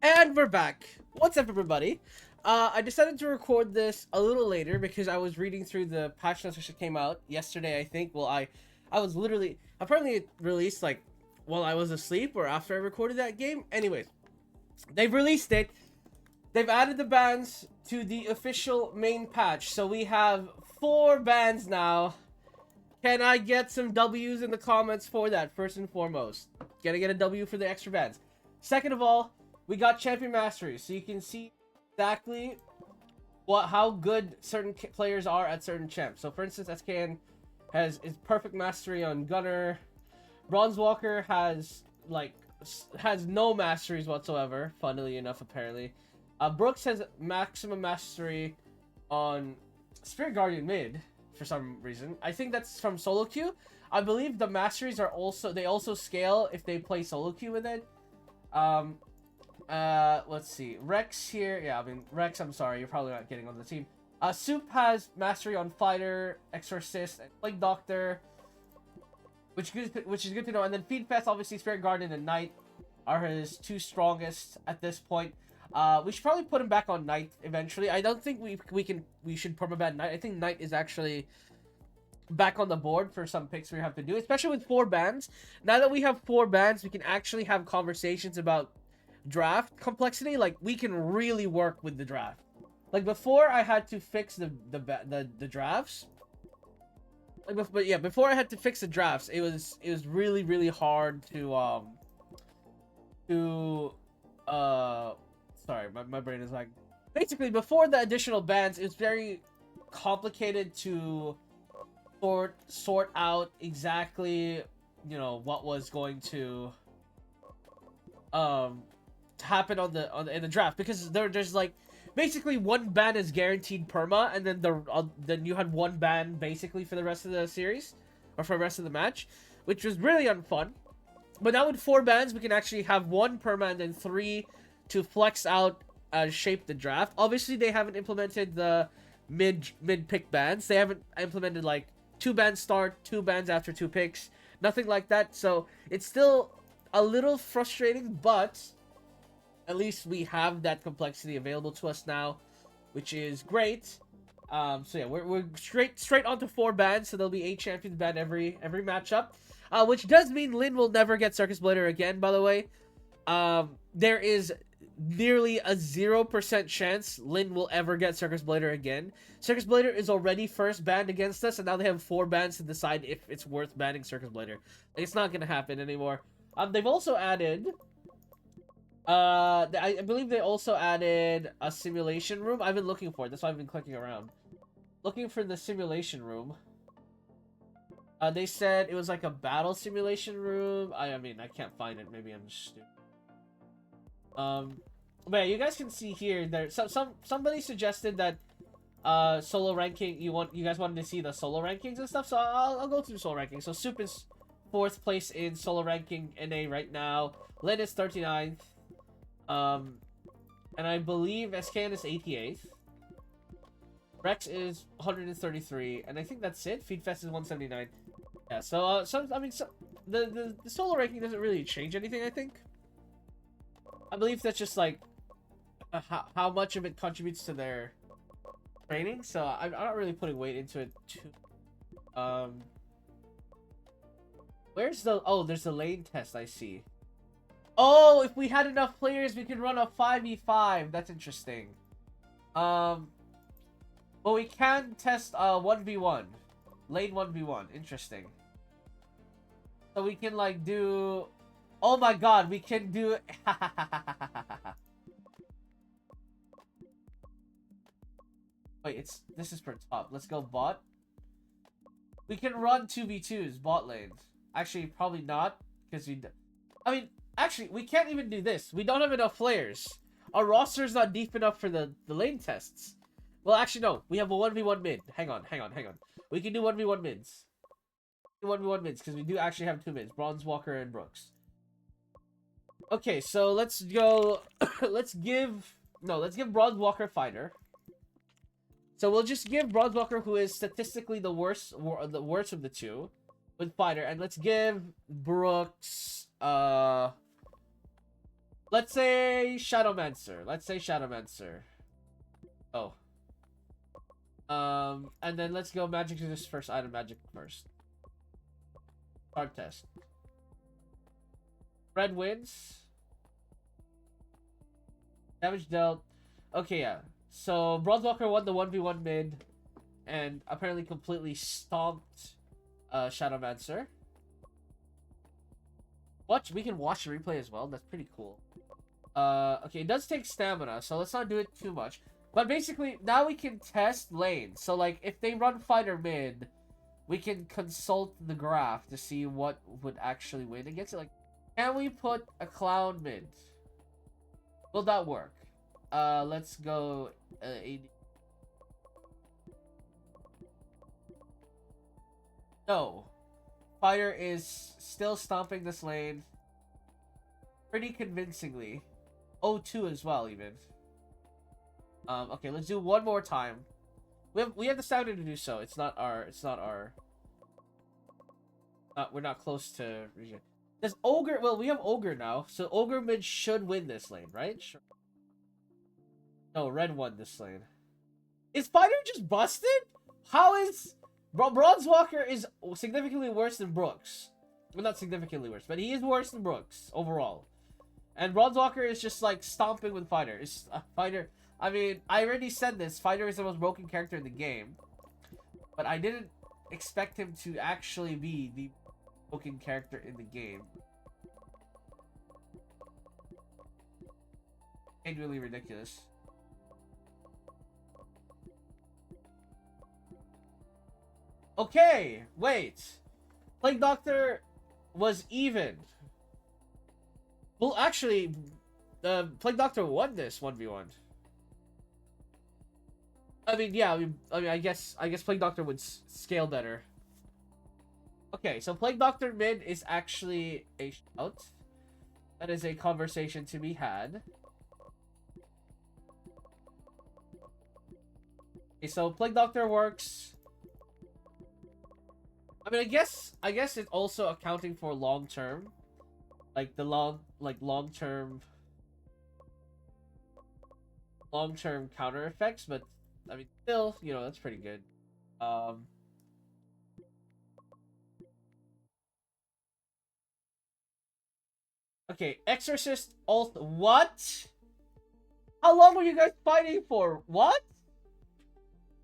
And we're back. What's up, everybody? I decided to record this a little later because I was reading through the patch notes which came out yesterday, I think. Well, I was literally apparently it released like while I was asleep or after I recorded that game. Anyways, they've released it. They've added the bans to the official main patch, so we have 4 bans now. Can I get some W's in the comments for that? First and foremost, gotta get a W for the extra bans. Second of all, we got champion mastery, so you can see exactly how good certain players are at certain champs. So for instance, SKN has perfect mastery on Gunner. Bronze Walker has no masteries whatsoever, funnily enough, apparently. Brooks has maximum mastery on Spirit Guardian mid for some reason. I think that's from solo queue. I believe the masteries are also scale if they play solo queue with it. Let's see. Rex here. Yeah, I mean, Rex, I'm sorry. You're probably not getting on the team. Sewp has mastery on Fighter, Exorcist, and Plague Doctor, which is good to know. And then Feedfest, obviously, Spirit Guardian and Knight are his 2 strongest at this point. We should probably put him back on Knight eventually. I don't think we should permaban Knight. I think Knight is actually back on the board for some picks we have to do, especially with 4 bans. Now that we have 4 bans, we can actually have conversations about draft complexity. Like, we can really work with the draft. Like, before I had to fix the drafts. Before I had to fix the drafts, it was really hard to sorry, my brain is like, basically before the additional bans, it's very complicated to sort out exactly, you know, what was going to happen in the draft, because there's like basically 1 ban is guaranteed perma, and then you had 1 ban basically for the rest of the series or for the rest of the match, which was really unfun. But now with 4 bans, we can actually have 1 perma and then 3 to flex out shape the draft. Obviously, they haven't implemented the mid pick bans. They haven't implemented like 2 bans start, 2 bans after 2 picks, nothing like that. So it's still a little frustrating, but at least we have that complexity available to us now, which is great. So yeah, we're straight onto 4 bans, so there'll be 8 champions banned every matchup, which does mean Lin will never get Circus Blader again. By the way, there is nearly a 0% chance Lin will ever get Circus Blader again. Circus Blader is already first banned against us, and now they have 4 bans to decide if it's worth banning Circus Blader. Like, it's not gonna happen anymore. They've also added, I believe they also added a simulation room. I've been looking for it. That's why I've been clicking around, looking for the simulation room. They said it was like a battle simulation room. I mean, I can't find it. Maybe I'm just stupid. But yeah, you guys can see here there. Somebody suggested that solo ranking. You guys wanted to see the solo rankings and stuff. So I'll go through solo rankings. So Sewp is 4th place in solo ranking NA right now. Lin is 39th. And I believe SKN is 88th. Rex is 133, and I think that's it. Feedfest is 179. Yeah. So the solo ranking doesn't really change anything, I think. I believe that's just like how much of it contributes to their training. So I'm not really putting weight into it too. Where's the... Oh, there's the lane test, I see. Oh, if we had enough players, we could run a 5v5. That's interesting. But we can test 1v1. Lane 1v1. Interesting. So we can like do... Oh my god, we can do... Wait, this is for top. Let's go bot. We can run 2v2s bot lane. Actually, probably not, because actually, we can't even do this. We don't have enough players. Our roster is not deep enough for the lane tests. Well, actually, no. We have a 1v1 mid. Hang on. We can do 1v1 mids. 1v1 mids, because we do actually have 2 mids. Bronze Walker and Brooks. Okay, so let's go... let's give Bronze Walker Fighter. So we'll just give Bronze Walker, who is statistically the worst of the 2, with Fighter. And let's give Brooks... Let's say Shadowmancer. Let's say Shadowmancer. Oh. And then let's go magic to this first item. Magic first. Start test. Red wins. Damage dealt. Okay, yeah. So, Bronzewalker won the 1v1 mid. And apparently completely stomped Shadowmancer. We can watch the replay as well. That's pretty cool. Okay, it does take stamina, so let's not do it too much. But basically, now we can test lanes. So, like, if they run fighter mid, we can consult the graph to see what would actually win against it. Like, can we put a clown mid? Will that work? Let's go AD. No. Fighter is still stomping this lane pretty convincingly. 0-2 as well, even. Okay, let's do one more time. We have the stamina to do so. We're not close to. Does Ogre? Well, we have Ogre now, so Ogre mid should win this lane, right? Sure. No, Red won this lane. Is Fighter just busted? How is Bronzewalker is significantly worse than Brooks? Well, not significantly worse, but he is worse than Brooks overall. And Bronzewalker is just like stomping with Fighter. Fighter. I mean, I already said this. Fighter is the most broken character in the game, but I didn't expect him to actually be the broken character in the game. It's really ridiculous. Okay, wait. Plague Doctor was even. Well, actually, Plague Doctor won this 1v1. I mean, yeah, I guess Plague Doctor would scale better. Okay, so Plague Doctor mid is actually a shout. That is a conversation to be had. Okay, so Plague Doctor works. I mean, I guess it's also accounting for long term, like the long term counter effects, but I mean, still, you know, that's pretty good. Okay, Exorcist ult. What? How long were you guys fighting for? What?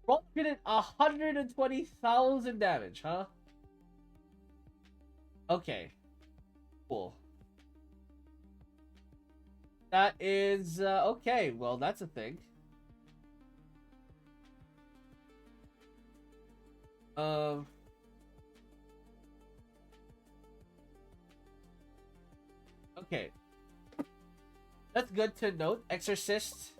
Roll did 120,000 damage, huh? Okay. Cool. That is, okay. Well, that's a thing. Okay. That's good to note. Exorcist.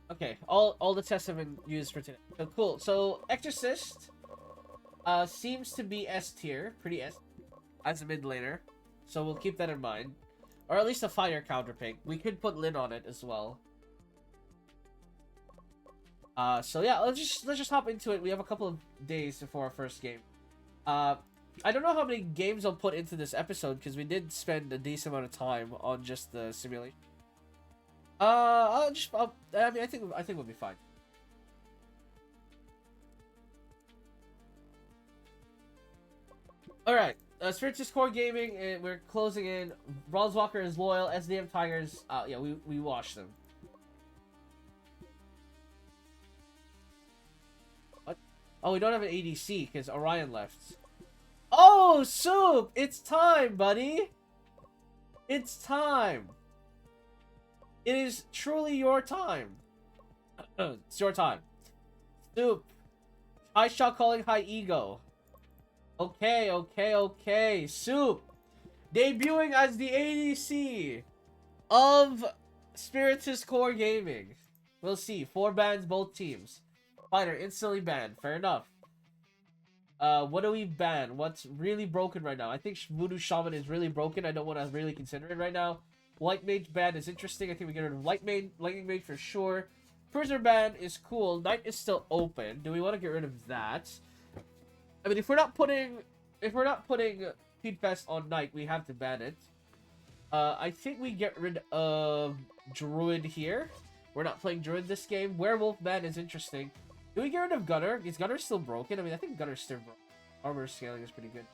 Okay, all the tests have been used for today. So cool. So Exorcist seems to be S tier, pretty S as a mid laner. So we'll keep that in mind. Or at least a fighter counter pick. We could put Lin on it as well. So yeah, let's just hop into it. We have a couple of days before our first game. I don't know how many games I'll put into this episode because we did spend a decent amount of time on just the simulation. I mean, I think we'll be fine. All right, Spiritus Core Gaming, and we're closing in. Bronzewalker is loyal. SDM Tigers, yeah, we washed them. What? Oh, we don't have an ADC because Orion left. Oh, Sewp! It's time, buddy! It's time! It is truly your time. It's your time. Sewp. High shot calling, high ego. Okay. Sewp. Debuting as the ADC of Spiritus Core Gaming. We'll see. 4 bans, both teams. Fighter instantly banned. Fair enough. What do we ban? What's really broken right now? I think Voodoo Shaman is really broken. I don't want to really consider it right now. Light Mage ban is interesting. I think we get rid of Lightning Mage for sure. Prisoner ban is cool. Knight is still open. Do we want to get rid of that? I mean, if we're not putting Feedfest on Knight, we have to ban it. I think we get rid of Druid here. We're not playing Druid this game. Werewolf Man is interesting. Do we get rid of Gunner? Is Gunner still broken? I mean, I think Gunner's still broken. Armor scaling is pretty good.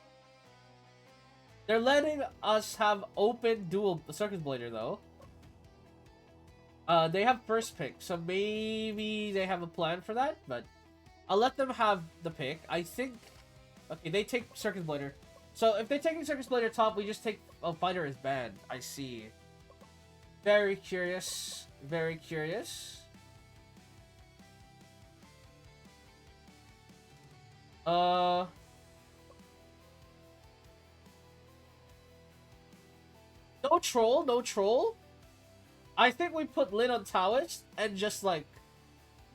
They're letting us have open dual Circus Blader, though. They have first pick, so maybe they have a plan for that, but I'll let them have the pick. I think... Okay, they take Circus Blader. So if they're taking Circus Blader top, we just take... Oh, Fighter is banned. I see. Very curious. Very curious. No troll, no troll. I think we put Lin on Taoist and just, like,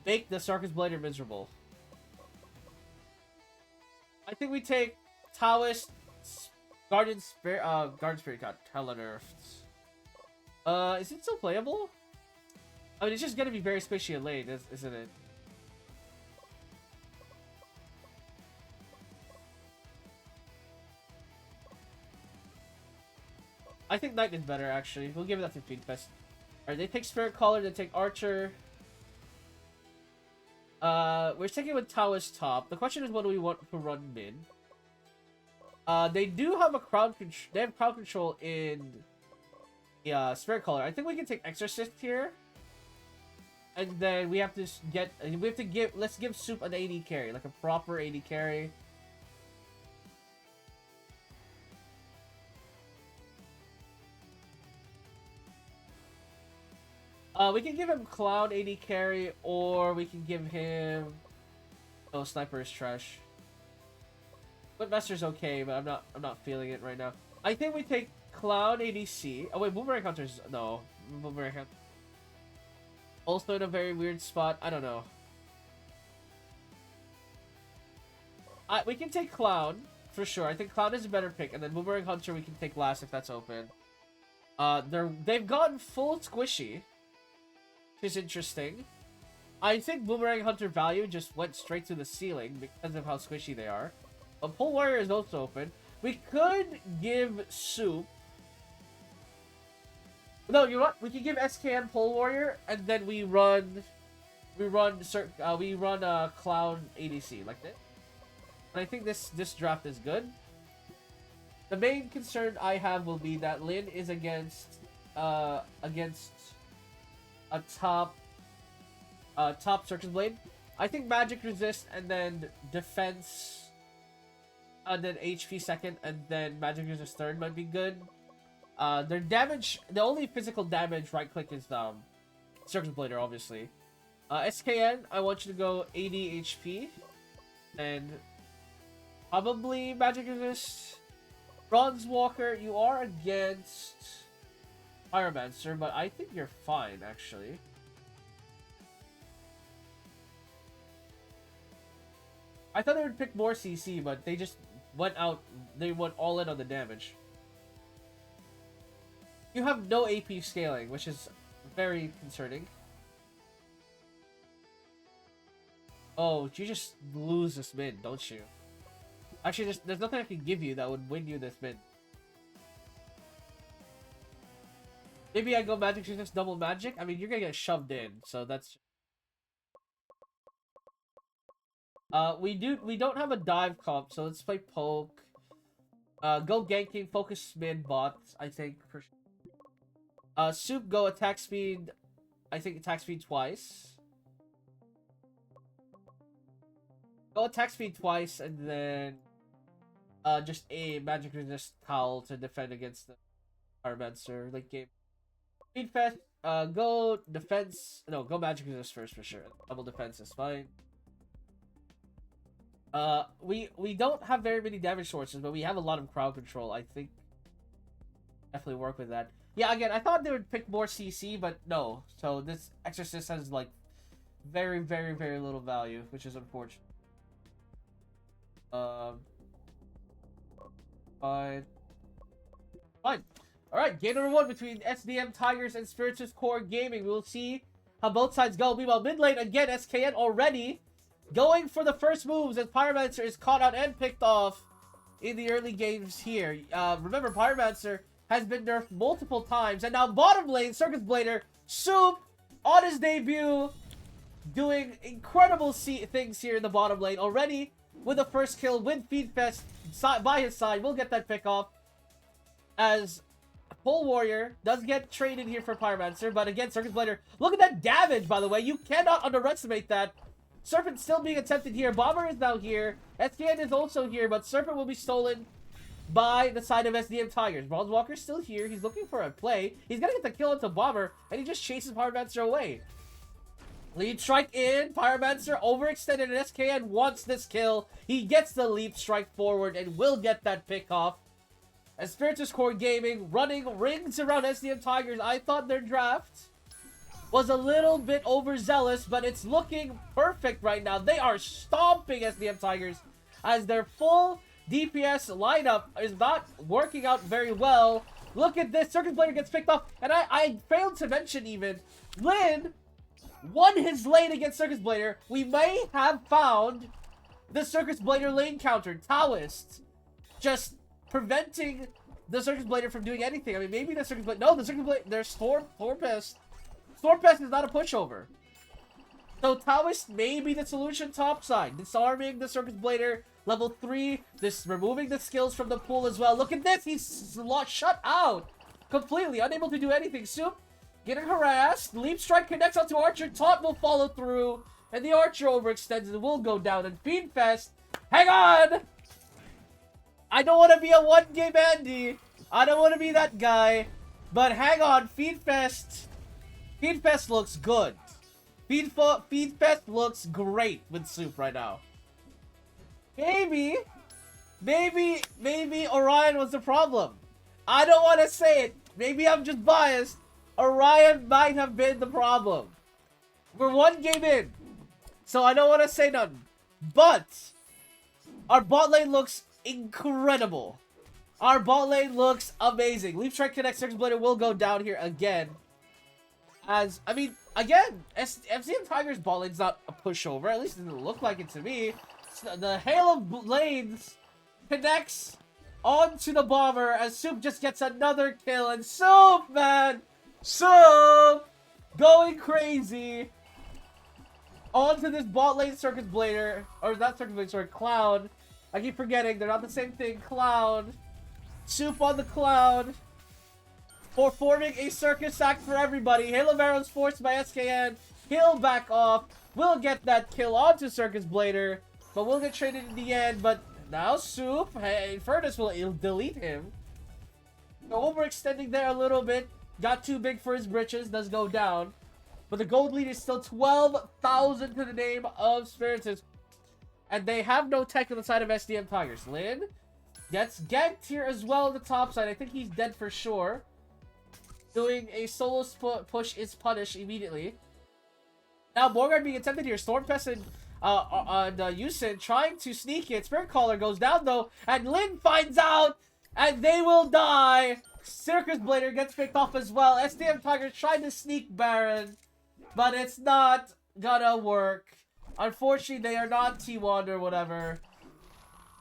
make the Circus Blader miserable. I think we take Taoist, Guardian Spirit got hella nerfed. Is it still playable? I mean, it's just gonna be very squishy and late, isn't it? I think Knight is better, actually. We'll give that to Feedfest. Alright, they take Spirit Caller, they take Archer. We're sticking with Taoist top. The question is, what do we want to run mid? They do have a crowd control. They have crowd control in the Spirit Caller. I think we can take Exorcist here, and then we have to get. We have to give. Let's give Sewp an AD carry, like a proper AD carry. We can give him Clown AD carry, or we can give him... Oh, Sniper is trash. Master's okay, but I'm not feeling it right now. I think we take Clown ADC. Oh wait, Boomerang Hunter's... No. Boomerang Hunter. Also in a very weird spot. I don't know. We can take Clown, for sure. I think Clown is a better pick, and then Boomerang Hunter we can take last if that's open. They've gone full squishy, which is interesting. I think Boomerang Hunter value just went straight to the ceiling because of how squishy they are. But Pole Warrior is also open. We could give Sewp... No, you know what? We could give SKN Pole Warrior, and then we run Clown ADC like this. And I think this draft is good. The main concern I have will be that Lin is against a top Circus Blade. I think Magic Resist and then Defense, and then HP second, and then Magic Resist third might be good. Their damage, the only physical damage right click is Circus Blader, obviously. SKN, I want you to go 80 HP, and probably Magic Resist. Bronze Walker, you are against Pyromancer, but I think you're fine, actually. I thought they would pick more CC, but they just went out. They went all in on the damage. You have no AP scaling, which is very concerning. Oh, you just lose this mid, don't you? Actually, there's nothing I can give you that would win you this mid. Maybe I go Magic Resist double Magic. I mean, you're gonna get shoved in, so that's... we don't have a dive comp, so let's play poke. Go ganking, focus mid bots, I think for sure. Sewp, go attack speed. I think attack speed twice. Go attack speed twice, and then just a Magic Resist Towel to defend against the Pyromancer late game. Feedfest, go defense. No, go Magic Resist first for sure. Double defense is fine. We don't have very many damage sources, but we have a lot of crowd control. I think definitely work with that. Yeah, again, I thought they would pick more CC, but no. So this Exorcist has like very, very, very little value, which is unfortunate. Fine. Alright, game number 1 between SDM Tigers and Spiritus Core Gaming. We will see how both sides go. Meanwhile, mid lane again, SKN already going for the first moves as Pyromancer is caught out and picked off in the early games here. Remember, Pyromancer has been nerfed multiple times. And now bottom lane, Circus Blader, Sewp, on his debut, doing incredible things here in the bottom lane. Already with the first kill with Feedfest by his side. We'll get that pick off. As Pole Warrior does get traded here for Pyromancer. But again, Circus Blader, look at that damage, by the way. You cannot underestimate that. Serpent still being attempted here. Bomber is now here. SKN is also here, but Serpent will be stolen by the side of SDM Tigers. Bronze Walker's still here. He's looking for a play. He's gonna get the kill into Bomber, and he just chases Pyromancer away. Lead strike in. Pyromancer overextended, and SKN wants this kill. He gets the leap strike forward and will get that pick off. As Spiritus Core Gaming running rings around SDM Tigers, I thought their draft was a little bit overzealous, but it's looking perfect right now. They are stomping SDM Tigers as their full DPS lineup is not working out very well. Look at this. Circus Blader gets picked off. And I failed to mention even, Lin won his lane against Circus Blader. We may have found the Circus Blader lane counter. Taoist just preventing the Circus Blader from doing anything. I mean, maybe the Circus Blader... No, the Circus Blader... There's Stormpest. Stormpest is not a pushover. So Taoist may be the solution topside. Disarming the Circus Blader. Level 3. This removing the skills from the pool as well. Look at this. He's shut out. Completely. Unable to do anything. Sewp getting harassed. Leap Strike connects onto Archer. Taunt will follow through. And the Archer overextends and will go down. And Feedfest. Hang on! I don't want to be a one-game Andy. I don't want to be that guy. But hang on. Feedfest looks good. Feedfest looks great with Sewp right now. Maybe Orion was the problem. I don't want to say it. Maybe I'm just biased. Orion might have been the problem. We're one game in, so I don't want to say nothing. But our bot lane looks incredible. Our bot lane looks amazing. Leap Strike connects. Circus Blader will go down here again. As, I mean, again, FCM Tigers bot lane's not a pushover. At least it didn't look like it to me. The hail of lanes connects onto the Bomber as Sewp just gets another kill. And Sewp, man! Sewp! Going crazy onto this bot lane Circus Blader. Or not Circus Blader, sorry, Clown. I keep forgetting, they're not the same thing. Clown. Sewp on the Clown. For forming a circus act for everybody. Hail of Arrows forced by SKN. He'll back off. We'll get that kill onto Circus Blader. But we'll get traded in the end. But now Sewp, hey, Furnace will delete him. Overextending there a little bit. Got too big for his britches. Does go down. But the gold lead is still 12,000 to the name of Spiritus. And they have no tech on the side of SDM Tigers. Lin gets ganked here as well on the top side. I think he's dead for sure. Doing a solo push is punished immediately. Now Morgard being attempted here. Stormpest and Yusin trying to sneak it. Spirit Caller goes down though. And Lin finds out. And they will die. Circus Blader gets picked off as well. SDM Tigers trying to sneak Baron. But it's not gonna work. Unfortunately, they are not T1 or whatever.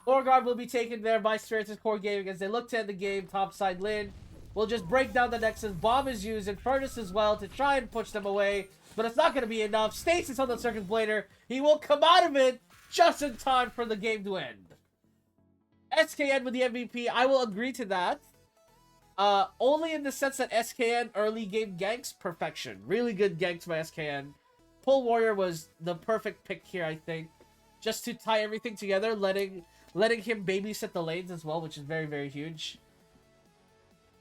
Morgard will be taken there by Spiritus Core Gaming as they look to end the game. Topside Lin will just break down the Nexus. Bomb is used and Furnace as well to try and push them away. But it's not going to be enough. Stasis on the Circus Blader. He will come out of it just in time for the game to end. SKN with the MVP. I will agree to that. Only in the sense that SKN early game ganks perfection. Really good ganks by SKN. Pole Warrior was the perfect pick here, I think. Just to tie everything together, letting him babysit the lanes as well, which is very, very huge.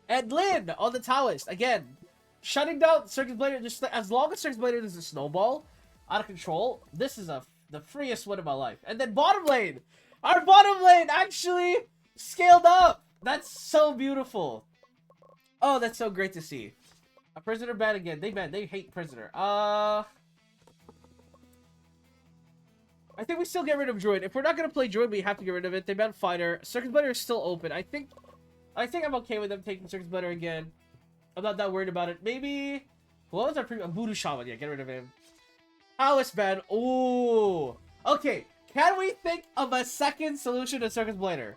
And Lin on the Taoist. Again, shutting down Circus Blader. Just as long as Circus Blader doesn't snowball out of control, this is the freest win of my life. And then bottom lane. Our bottom lane actually scaled up. That's so beautiful. Oh, that's so great to see. A Prisoner ban again. They hate Prisoner. I think we still get rid of Druid. If we're not going to play Druid, we have to get rid of it. They ban Fighter. Circus Blader is still open. I think I'm okay with them taking Circus Blader again. I'm not that worried about it. Maybe... What was our previous... Voodoo Shaman. Yeah, get rid of him. Alice ban. Ooh. Okay. Can we think of a second solution to Circus Blader?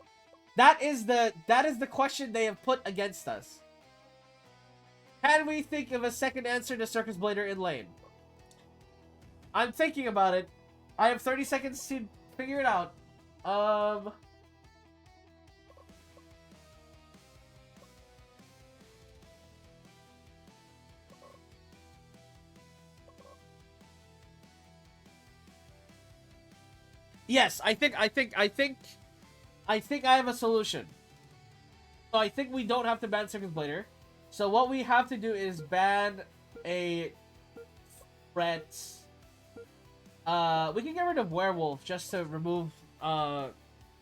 That is the question they have put against us. Can we think of a second answer to Circus Blader in lane? I'm thinking about it. I have 30 seconds to figure it out. Yes, I think I have a solution. So I think we don't have to ban Circus Blader. So what we have to do is ban a threat. We can get rid of Werewolf just to remove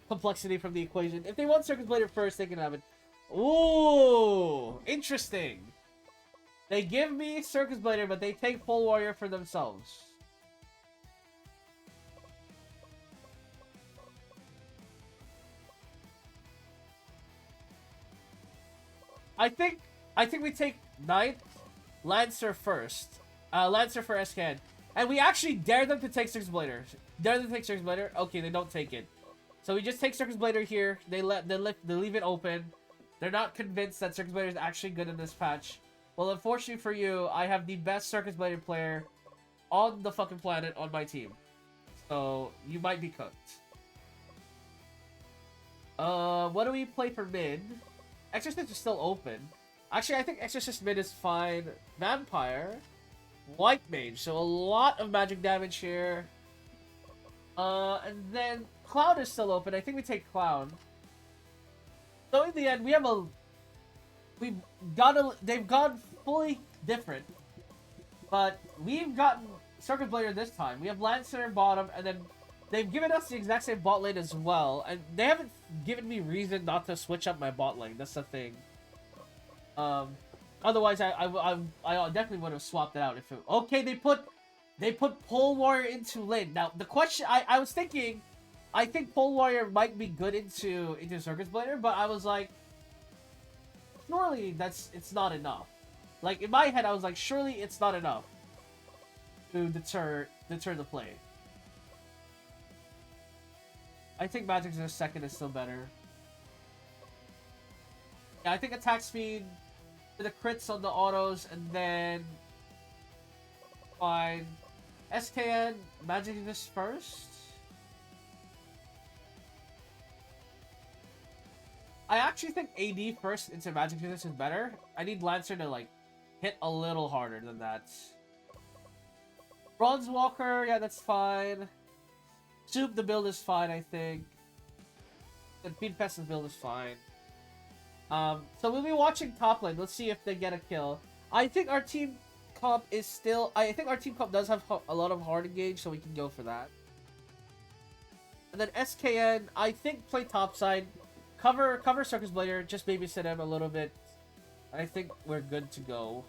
complexity from the equation. If they want Circus Blader first, they can have it. Ooh, interesting. They give me Circus Blader, but they take Pole Warrior for themselves. I think we take Knight, Lancer first. Lancer for SKN. And we actually dare them to take Circus Blader. Dare them to take Circus Blader? Okay, they don't take it. So we just take Circus Blader here. They leave it open. They're not convinced that Circus Blader is actually good in this patch. Well, unfortunately for you, I have the best Circus Blader player on the fucking planet on my team. So you might be cooked. What do we play for mid? Exorcist is still open. Actually, I think Exorcist mid is fine. Vampire. White Mage. So a lot of magic damage here. And then Clown is still open. I think we take Clown. So in the end, we have a... They've gone fully different. But we've gotten Circus Blader this time. We have Lancer bottom, and then they've given us the exact same bot lane as well. And they haven't given me reason not to switch up my bot lane. That's the thing. Otherwise, I definitely would have swapped it out if it... Okay, they put Pole Warrior into lane. Now, the question... I was thinking... I think Pole Warrior might be good into Circus Blader, but I was like... Surely it's not enough. Like, in my head, I was like, surely it's not enough to deter the play. I think Magic's in a second is still better. Yeah, I think attack speed, the crits on the autos, and then fine. SKN, Magic this first. I actually think AD first into Magic this is better. I need Lancer to like hit a little harder than that. Bronze Walker, yeah, that's fine. Sewp, the build is fine, I think. The Feedfest build is fine. So we'll be watching top lane. Let's see if they get a kill. I think our team comp is still... I think our team comp does have a lot of hard engage, so we can go for that. And then SKN, I think play topside. Cover Circus Blader, just babysit him a little bit. I think we're good to go.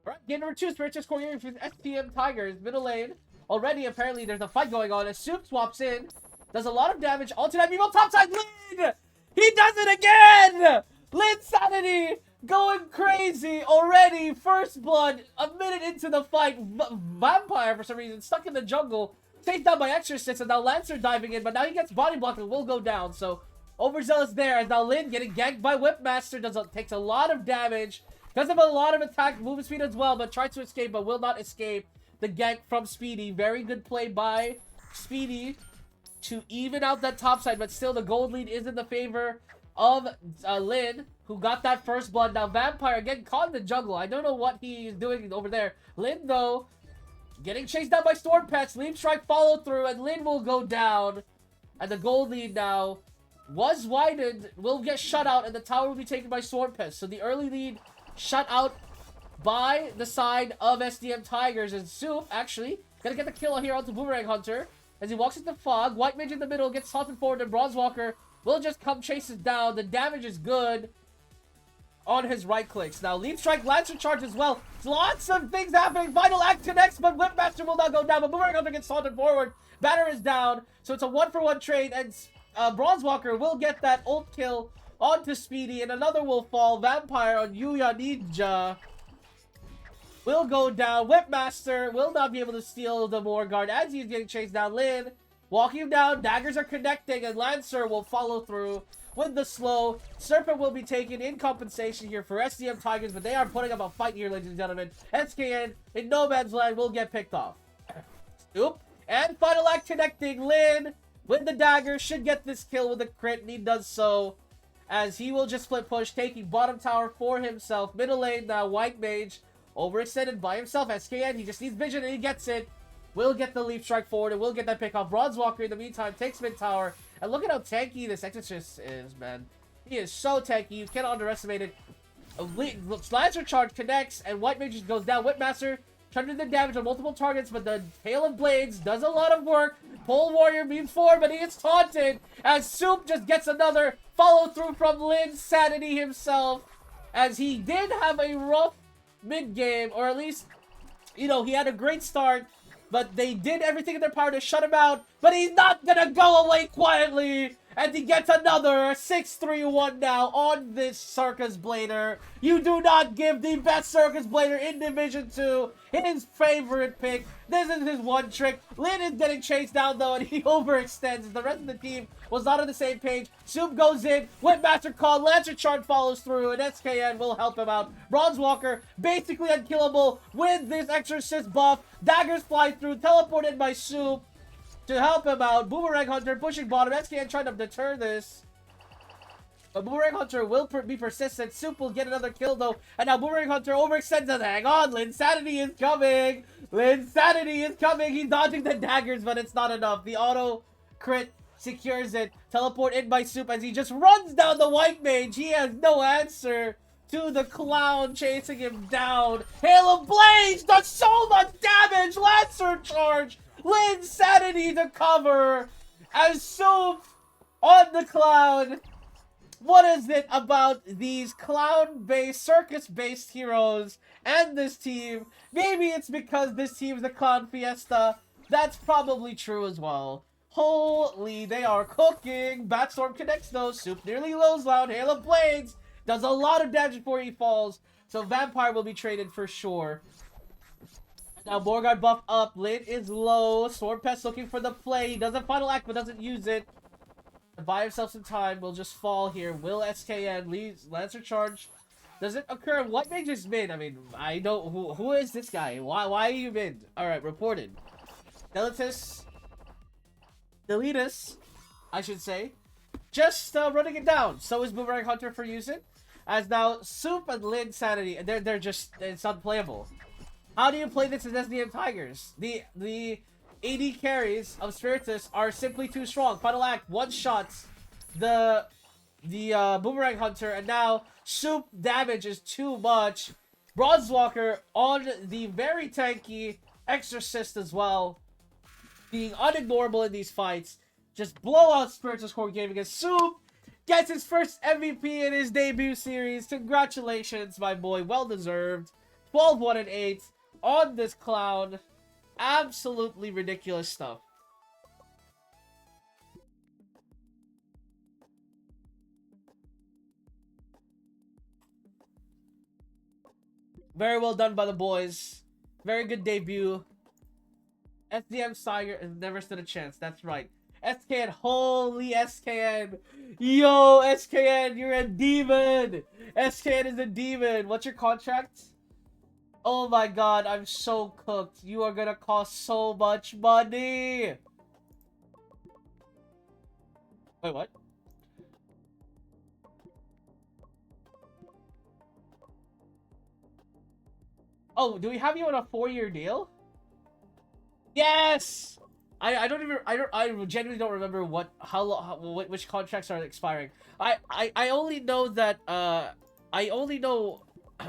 Alright, game number 2, Spirituous Courier with STM Tigers, middle lane. Already, apparently, there's a fight going on as Sewp swaps in. Does a lot of damage. Alternate Evil topside, Lin! He does it again! Linsanity going crazy already. First blood, a minute into the fight. Vampire, for some reason, stuck in the jungle. Taken down by Exorcist, and now Lancer diving in, but now he gets body blocked and will go down. So, Overzealous there, and now Lin getting ganked by Whipmaster, takes a lot of damage. Does have a lot of attack movement speed as well, but tries to escape, but will not escape the gank from Speedy. Very good play by Speedy to even out that top side, but still the gold lead is in the favor of Lin, who got that first blood. Now Vampire again caught in the jungle. I don't know what he's doing over there. Lin, though, getting chased down by Storm Pets. Leap Strike follow through, and Lin will go down. And the gold lead now was widened, will get shut out, and the tower will be taken by Storm Pets. So the early lead shut out by the side of SDM Tigers, and Sewp actually gonna get the kill here onto Boomerang Hunter as he walks into Fog. White Mage in the middle gets salted forward, and Bronze Walker will just come chase it down. The damage is good on his right clicks. Now Leap Strike, Lancer charge as well. Lots of things happening. Final act connects, but Whipmaster will not go down. But Boomerang Hunter gets salted forward. Banner is down, so it's a 1-for-1 trade, and Bronze Walker will get that ult kill onto Speedy, and another will fall. Vampire on Yuya Ninja will go down. Whipmaster will not be able to steal the Morguard as he's getting chased down. Lin walking him down. Daggers are connecting, and Lancer will follow through with the slow. Serpent will be taken in compensation here for SDM Tigers, but they are putting up a fight here, ladies and gentlemen. SKN in no man's land will get picked off. Sewp and Final Act connecting. Lin with the dagger should get this kill with a crit, and he does so as he will just split push, taking bottom tower for himself. Middle lane now, White Mage overextended by himself. SKN, he just needs vision and he gets it. Will get the leap strike forward and will get that pick off. Bronzewalker in the meantime takes mid tower. And look at how tanky this Exorcist is, man. He is so tanky. You cannot underestimate it. Lancer charge connects and White Mage just goes down. Whipmaster trying to do the damage on multiple targets, but the Hail of Blades does a lot of work. Pole Warrior means forward, but he is taunted as Sewp just gets another follow through from Lin's Sanity himself, as he did have a rough mid game, or at least, you know, he had a great start, but they did everything in their power to shut him out. But he's not gonna go away quietly, and he gets another 6-3-1 now on this Circus Blader. You do not give the best Circus Blader in Division 2 his favorite pick. This is his one trick. Lin is getting chased down though, and he overextends. The rest of the team was not on the same page. Sewp goes in, Whipmaster called, Lancer Chart follows through, and SKN will help him out. Bronzewalker basically unkillable with this Exorcist buff. Daggers fly through, teleported by Sewp to help him out. Boomerang Hunter pushing bottom. SKN trying to deter this, but Boomerang Hunter will be persistent. Sewp will get another kill though, and now Boomerang Hunter overextends and hang on. Linsanity is coming. Linsanity is coming. He's dodging the daggers, but it's not enough. The auto crit secures it. Teleport in by Sewp as he just runs down the White Mage. He has no answer to the clown chasing him down. Hail of Blades does so much damage. Lancer charge. Linsanity to cover as Sewp on the clown. What is it about these clown-based, circus-based heroes and this team? Maybe it's because this team is the Clown Fiesta. That's probably true as well. Holy, they are cooking. Batstorm connects though. Sewp nearly lows down. Hail of Blades does a lot of damage before he falls. So Vampire will be traded for sure. Now Borgard buff up. Lin is low. Sword Pest looking for the play. He does a final act but doesn't use it. To buy himself some time. Will just fall here. Will SKN leaves Lancer charge. Does it occur? What Mage is mid? I mean, I don't. Who is this guy? Why are you mid? Alright, reported. Deletus, I should say. Just running it down. So is Boomerang Hunter for using. As now Sewp and Linsanity, they're just, it's unplayable. How do you play this as SDM Tigers? The AD carries of Spiritus are simply too strong. Final act one-shots the Boomerang Hunter, and now Sewp damage is too much. Bronzewalker on the very tanky Exorcist as well, being unignorable in these fights. Just blow out Spiritus core game against Sewp. Gets his first MVP in his debut series. Congratulations, my boy. Well deserved. 12-1-8 on this clown. Absolutely ridiculous stuff. Very well done by the boys. Very good debut. SDM Tiger has never stood a chance. That's right. SKN, holy SKN. Yo, SKN, you're a demon. SKN is a demon. What's your contract? Oh my god, I'm so cooked. You are gonna cost so much money. Wait, what? Oh, do we have you on a 4-year deal? Yes! I genuinely don't remember which contracts are expiring. I only know that I only know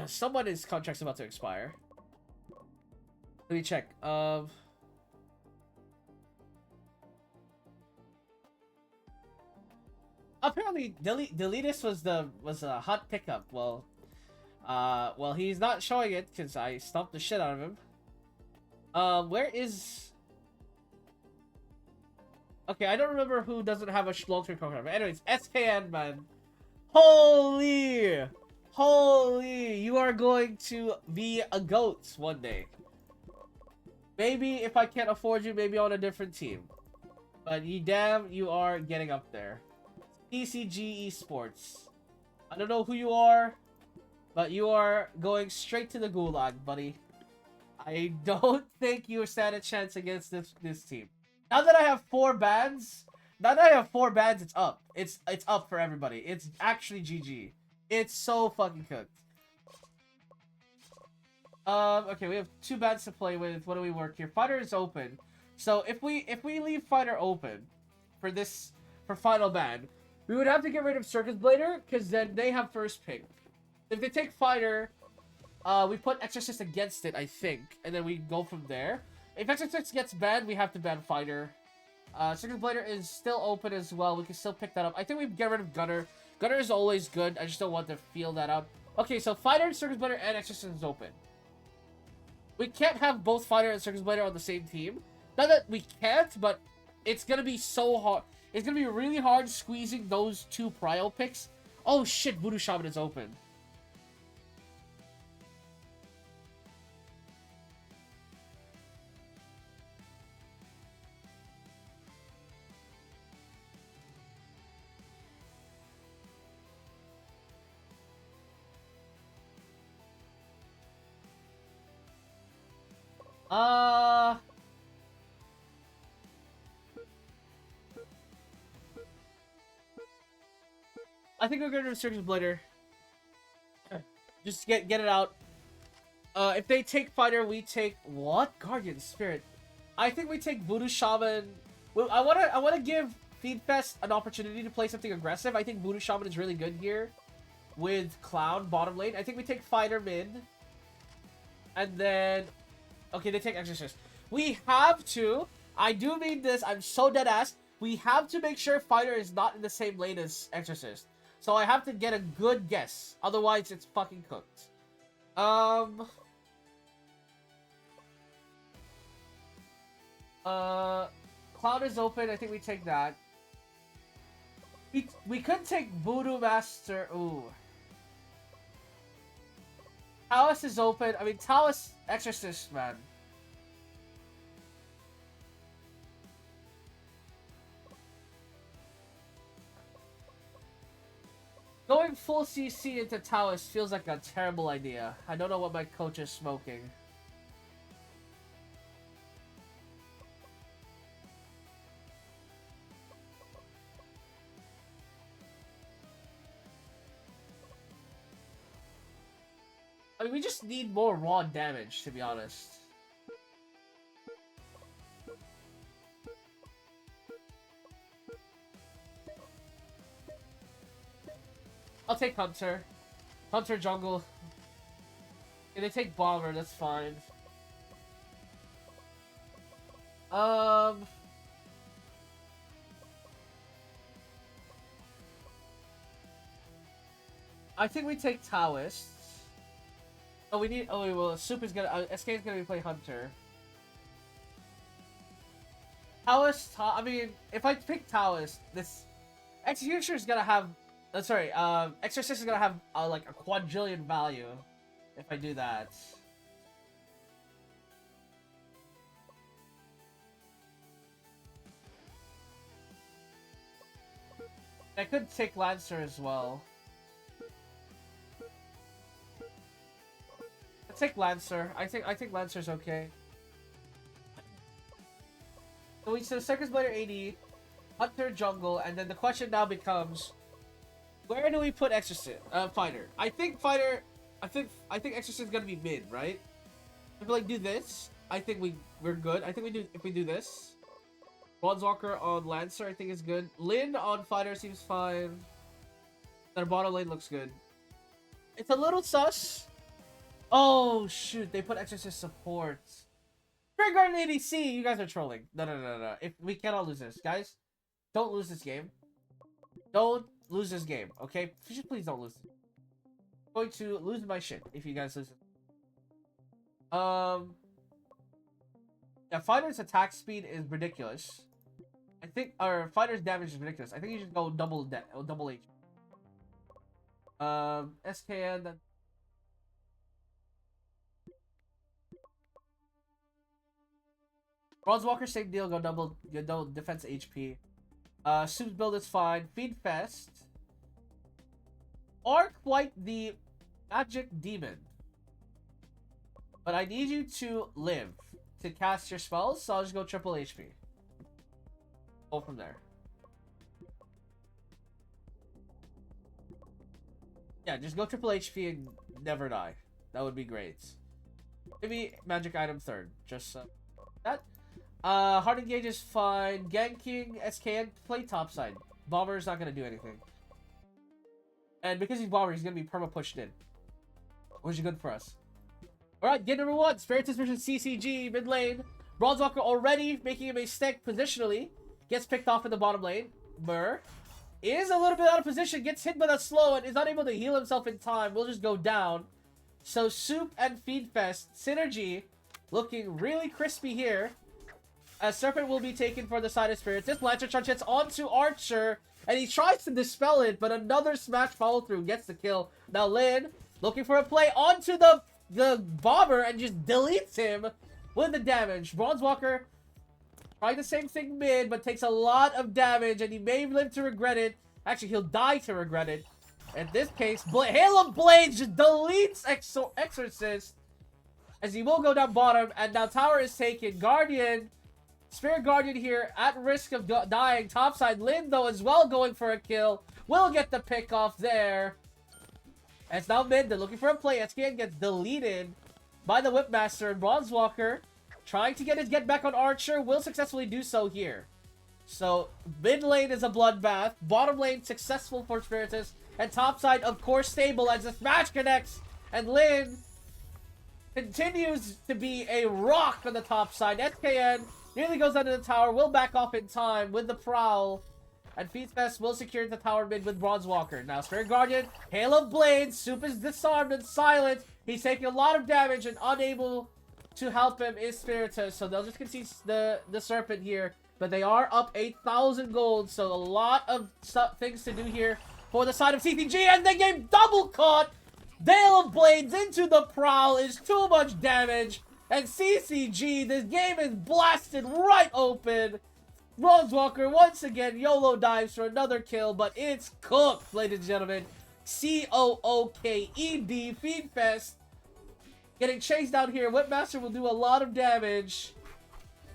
someone's contract's about to expire. Let me check. Apparently Deletus was a hot pickup. Well, he's not showing it because I stomped the shit out of him. Where is? Okay, I don't remember who doesn't have a long-term contract. But anyways, SKN, man. Holy, you are going to be a GOAT one day. Maybe if I can't afford you, maybe on a different team. But you are getting up there. TCG Esports. I don't know who you are, but you are going straight to the gulag, buddy. I don't think you stand a chance against this team. Now that I have 4 bans, it's up. It's up for everybody. It's actually GG. It's so fucking cooked. Okay, we have 2 bans to play with. What do we work here? Fighter is open. So if we leave Fighter open for final ban, we would have to get rid of Circus Blader because then they have first pick. If they take Fighter, we put Exorcist against it, I think, and then we go from there. If Exorcist gets banned, we have to ban Fighter. Circus Blader is still open as well. We can still pick that up. I think we get rid of Gunner. Gunner is always good. I just don't want to feel that up. Okay, so Fighter, Circus Blader, and Exorcist is open. We can't have both Fighter and Circus Blader on the same team. Not that we can't, but it's gonna be so hard. It's gonna be really hard squeezing those 2 prio picks. Oh shit, Voodoo Shaman is open. I think we're going to Circus Blader. Just get it out. If they take Fighter, we take what? Guardian Spirit. I think we take Voodoo Shaman. Well, I wanna give Feedfest an opportunity to play something aggressive. I think Voodoo Shaman is really good here with Clown bottom lane. I think we take Fighter mid. And then okay, they take Exorcist. We have to, I do mean this, I'm so dead ass. We have to make sure Fighter is not in the same lane as Exorcist. So I have to get a good guess. Otherwise, it's fucking cooked. Cloud is open. I think we take that. We could take Voodoo Master. Ooh. Taoist is open. I mean, Taoist Exorcist, man. Going full CC into Taoist feels like a terrible idea. I don't know what my coach is smoking. I mean, we just need more raw damage, to be honest. I'll take Hunter. Hunter jungle. If they take Bomber, that's fine. I think we take Taoist. Oh, we need. Oh, well, Sewp is gonna. SK is gonna be playing Hunter. Taoist. I mean, if I pick Taoist, this Executioner is gonna have. Sorry. Exorcist is gonna have like a quadrillion value if I do that. I could take Lancer as well. Let's take Lancer. I think Lancer's okay. So we said Circus Blader AD, Hunter jungle, and then the question now becomes, where do we put Exorcist? Fighter. I think Fighter. I think Exorcist is gonna be mid, right? If we like do this, I think we're good. I think we do if we do this. Bondswalker on Lancer, I think is good. Lin on Fighter seems fine. Their bottom lane looks good. It's a little sus. Oh shoot, they put Exorcist support. Spirit Guardian ADC, you guys are trolling. No. If we cannot lose this, guys, don't lose this game. Don't lose this game, okay? Please don't lose. I'm going to lose my shit if you guys lose. Yeah, Fighter's attack speed is ridiculous. I think our Fighter's damage is ridiculous. I think you should go double H. SKN. Then Bronze Walker, same deal. Go double defense HP. Sewp's build is fine. Feedfest. Aren't quite the magic demon. But I need you to live to cast your spells, so I'll just go triple HP. Go from there. Yeah, just go triple HP and never die. That would be great. Maybe magic item third. Just that. Hard engage is fine. Ganking, SKN, play topside. Bomber is not going to do anything. And because he's Bomber, he's going to be perma pushed in. Which is good for us. Alright, game number 1. Spiritus versus CCG, mid lane. Bronze Walker already making him a stack positionally. Gets picked off in the bottom lane. Mur is a little bit out of position. Gets hit by that slow and is not able to heal himself in time. Will just go down. So Sewp and Feedfest synergy looking really crispy here. As Serpent will be taken for the side of Spirits. This Lancer Charge hits onto Archer. And he tries to dispel it, but another smash follow through gets the kill. Now Lin looking for a play onto the Bomber and just deletes him with the damage. Bronze Walker trying the same thing mid, but takes a lot of damage, and he may live to regret it. Actually, he'll die to regret it. In this case, Hail of Blades just deletes Exorcist, as he will go down bottom, and now tower is taken. Guardian, Spirit Guardian here at risk of dying. Topside, Lin though as well going for a kill. Will get the pick off there. As now mid, they're looking for a play. SKN gets deleted by the Whipmaster, and Bronze Walker trying to get his get back on Archer will successfully do so here. So mid lane is a bloodbath. Bottom lane successful for Spiritus. And topside, of course, stable as the smash connects. And Lin continues to be a rock on the top side. SKN nearly goes under the tower. Will back off in time with the Prowl. And Feedfest will secure the tower mid with Bronze Walker. Now Spirit Guardian, Hail of Blades. Sewp is disarmed and silent. He's taking a lot of damage and unable to help him is Spiritus. So they'll just concede the Serpent here. But they are up 8,000 gold. So a lot of things to do here for the side of CCG. And the game double caught. Hail of Blades into the Prowl is too much damage. And CCG, this game is blasted right open. Bronze Walker once again YOLO dives for another kill, but it's cooked, ladies and gentlemen. COOKED, Feedfest getting chased down here. Whipmaster will do a lot of damage,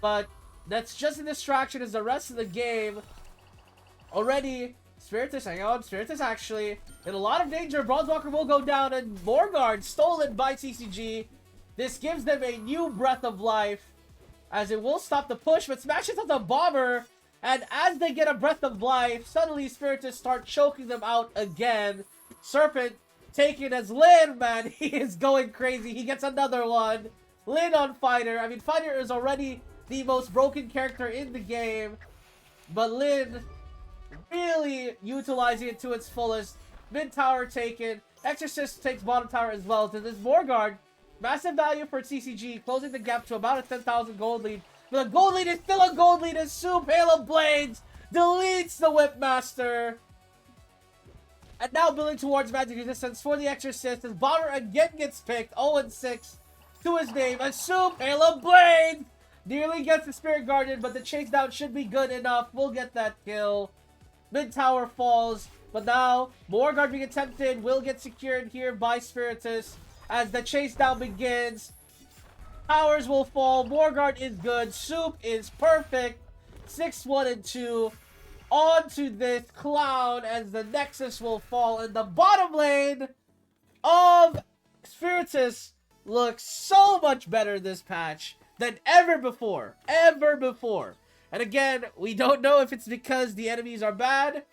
but that's just a distraction as the rest of the game. Already, Spiritus, hang on, Spiritus actually in a lot of danger. Bronze Walker will go down, and Morgard stolen by CCG. This gives them a new breath of life, as it will stop the push, but smashes on the Bomber. And as they get a breath of life, suddenly Spiritus start choking them out again. Serpent taken as Lin, man, he is going crazy. He gets another one. Lin on Fighter. I mean, Fighter is already the most broken character in the game, but Lin really utilizing it to its fullest. Mid tower taken. Exorcist takes bottom tower as well. To this Morgard, massive value for CCG, closing the gap to about a 10,000 gold lead. But the gold lead is still a gold lead as Sewp, Hail of Blades, deletes the Whipmaster. And now building towards magic resistance for the Exorcist, as Bomber again gets picked, 0-6 to his name. And Sewp, Hail of Blades, nearly gets the Spirit Guardian, but the chase down should be good enough. We'll get that kill. Mid tower falls, but now Morgard being attempted will get secured here by Spiritus. As the chase down begins, towers will fall. Morgard is good. Sewp is perfect. 6-1-2. On to this clown as the Nexus will fall. And the bottom lane of Spiritus looks so much better this patch than ever before. Ever before. And again, we don't know if it's because the enemies are bad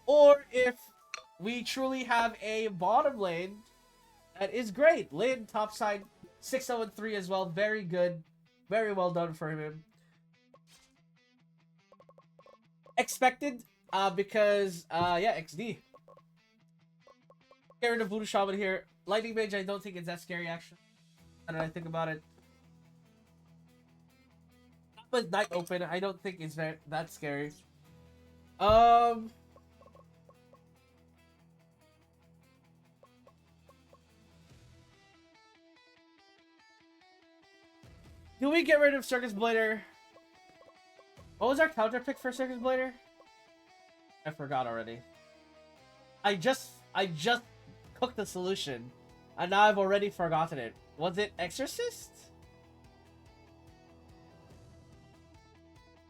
or if we truly have a bottom lane that is great. Lin, topside, 6-0-3 as well. Very good. Very well done for him. Expected, because, yeah, XD. Get rid of Voodoo Shaman here. Lightning Mage, I don't think it's that scary, actually. Now that I think about it. With Night Open, I don't think it's that scary. Can we get rid of Circus Blader? What was our counter pick for Circus Blader? I forgot already. I just cooked the solution, and now I've already forgotten it. Was it Exorcist?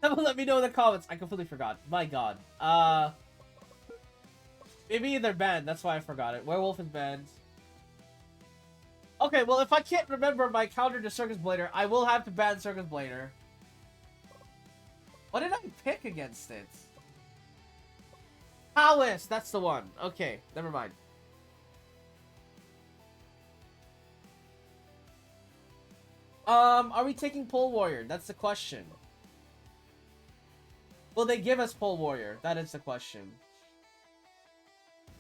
Someone let me know in the comments. I completely forgot. My god. Maybe either banned. That's why I forgot it. Werewolf is banned. Okay, well, if I can't remember my counter to Circus Blader, I will have to ban Circus Blader. What did I pick against it? Taoist! That's the one. Okay, never mind. Are we taking Pole Warrior? That's the question. Will they give us Pole Warrior? That is the question.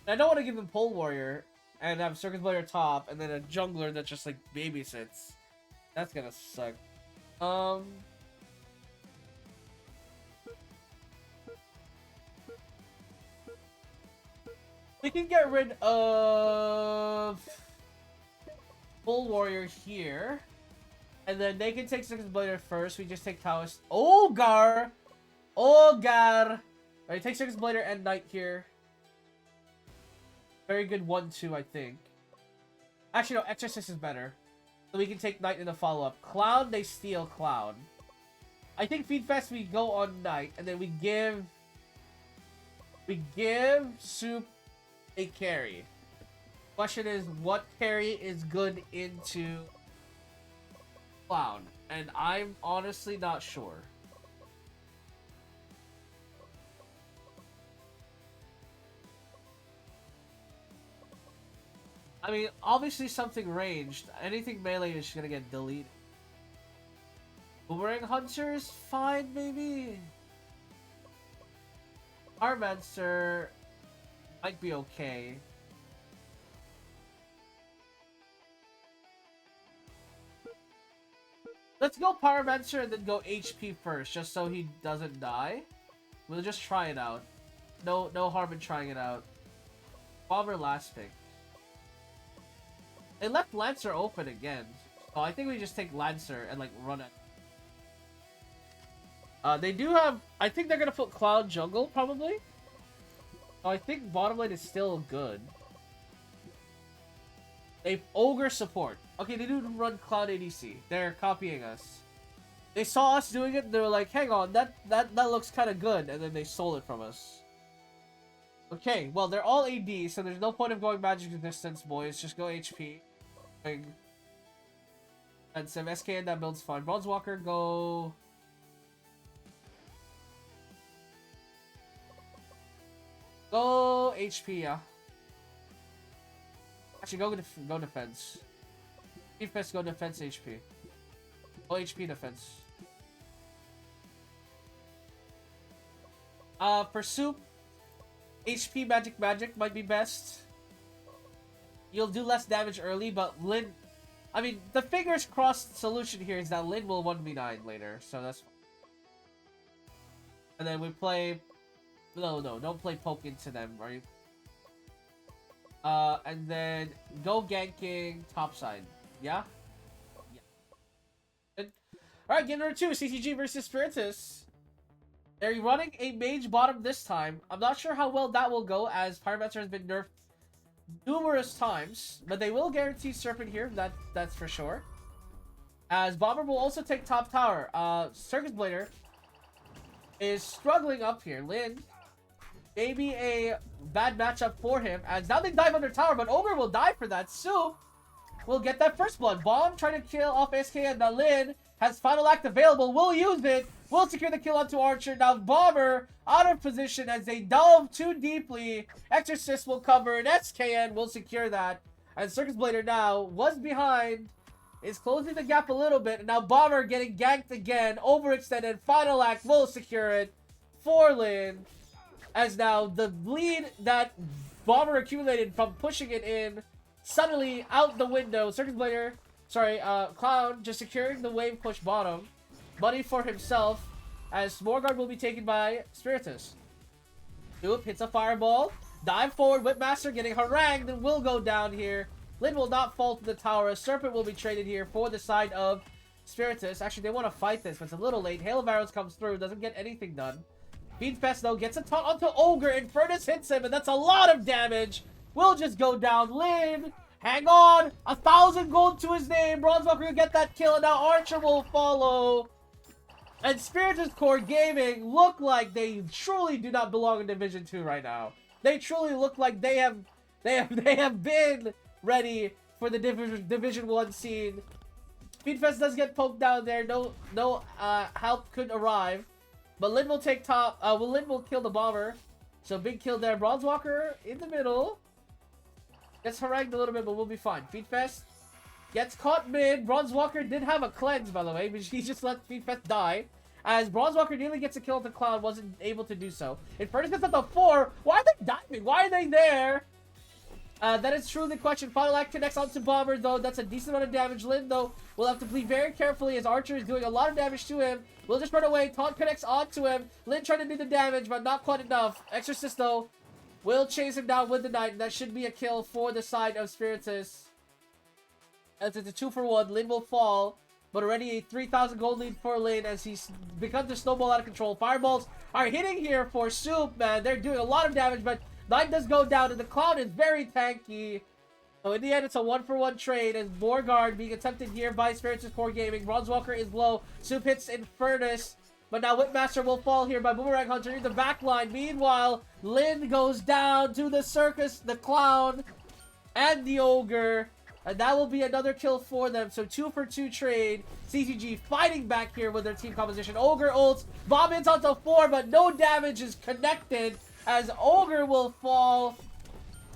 I don't want to give them Pole Warrior and have Circus Blader top and then a jungler that just like babysits. That's gonna suck. We can get rid of Pole Warrior here. And then they can take Circus Blader first. We just take Taoist. Ogar! Ogar! Alright, take Circus Blader and Knight here. Very good 1-2, I think. Actually, no, Exorcist is better. So we can take Knight in the follow-up. Clown, they steal Clown. I think Feedfest, we go on Knight, and then we give Sewp a carry. Question is, what carry is good into Clown? And I'm honestly not sure. I mean, obviously something ranged. Anything melee is gonna get deleted. Boomerang Hunter is fine, maybe? Armancer might be okay. Let's go Pyromancer and then go HP first, just so he doesn't die. We'll just try it out. No harm in trying it out. Bomber last pick. They left Lancer open again. Oh, I think we just take Lancer and like run it. They do have... I think they're gonna put Cloud Jungle, probably. Oh, I think bottom lane is still good. They Ogre support. Okay, they do run Cloud ADC. They're copying us. They saw us doing it, and they were like, hang on, that looks kind of good, and then they stole it from us. Okay, well, they're all AD, so there's no point of going magic resistance, boys. Just go HP. And some SKN, that build's fine. Bronze Walker, go... Go HP, yeah. Actually, go defense. Feedfest, go defense HP. Go HP defense. For Sewp, HP magic might be best. You'll do less damage early, but Lin... I mean, the fingers crossed solution here is that Lin will 1v9 later, so that's... And then we play... No, don't play poke into them, right? And then go ganking topside. Yeah? Yeah. Good. Alright, game number 2, CCG versus Spiritus. They're running a mage bottom this time. I'm not sure how well that will go, as Pyromancer has been nerfed numerous times, but they will guarantee Serpent here, that's for sure. As Bomber will also take top tower. Circus Blader is struggling up here. Lin, maybe a bad matchup for him, as now they dive under tower, but Ogre will die for that. Sewp will get that first blood. Bomb trying to kill off SK, and now Lin has final act available, will use it, will secure the kill onto Archer. Now Bomber out of position as they delve too deeply. Exorcist will cover, and SKN will secure that. And Circus Blader now was behind, is closing the gap a little bit, and now Bomber getting ganked again, overextended. Final act will secure it for Lin, as now the lead that Bomber accumulated from pushing it in suddenly out the window. Circus Blader, sorry, Clown just securing the wave push bottom. Money for himself, as Morgard will be taken by Spiritus. Sewp hits a fireball. Dive forward, Whipmaster getting harangued and will go down here. Lin will not fall to the tower. A Serpent will be traded here for the side of Spiritus. Actually, they want to fight this, but it's a little late. Hail of Arrows comes through, doesn't get anything done. Feedfest, though, gets a taunt onto Ogre, and Furnace hits him, and that's a lot of damage. Will just go down. Lin, hang on. 1,000 gold to his name. Bronzewalker will get that kill, and now Archer will follow. And Spiritus Core Gaming look like they truly do not belong in Division 2 right now. They truly look like they have been ready for the Division 1 scene. Feedfest does get poked down there. No help could arrive. But Lin will take top. Lin will kill the bomber. So big kill there. Bronzewalker in the middle. Gets harangued a little bit, but we'll be fine. Feedfest gets caught mid. Bronzewalker did have a cleanse, by the way, but he just let Feedfest die. As Bronzewalker nearly gets a kill at the Cloud, wasn't able to do so. Infernus gets at the 4. Why are they diving? Why are they there? That is truly the question. Final Act connects onto Bomber, though. That's a decent amount of damage. Lin, though, will have to bleed very carefully as Archer is doing a lot of damage to him. Will just run away. Taunt connects onto him. Lin trying to do the damage, but not quite enough. Exorcist, though, will chase him down with the Knight, and that should be a kill for the side of Spiritus. As it's a 2-for-1, Lin will fall, but already a 3,000 gold lead for Lin as he becomes to snowball out of control. Fireballs are hitting here for Sewp, man. They're doing a lot of damage, but Knight does go down, and the Cloud is very tanky. So in the end, it's a 1-for-1 trade, as Borgard being attempted here by Spiritus Core Gaming. Bronzewalker is low. Sewp hits Infernus, but now Whipmaster will fall here by Boomerang Hunter in the back line. Meanwhile, Lin goes down to the Circus, the Clown, and the Ogre. And that will be another kill for them. So 2-for-2 trade. CCG fighting back here with their team composition. Ogre ults. Bomb hits onto 4, but no damage is connected as Ogre will fall.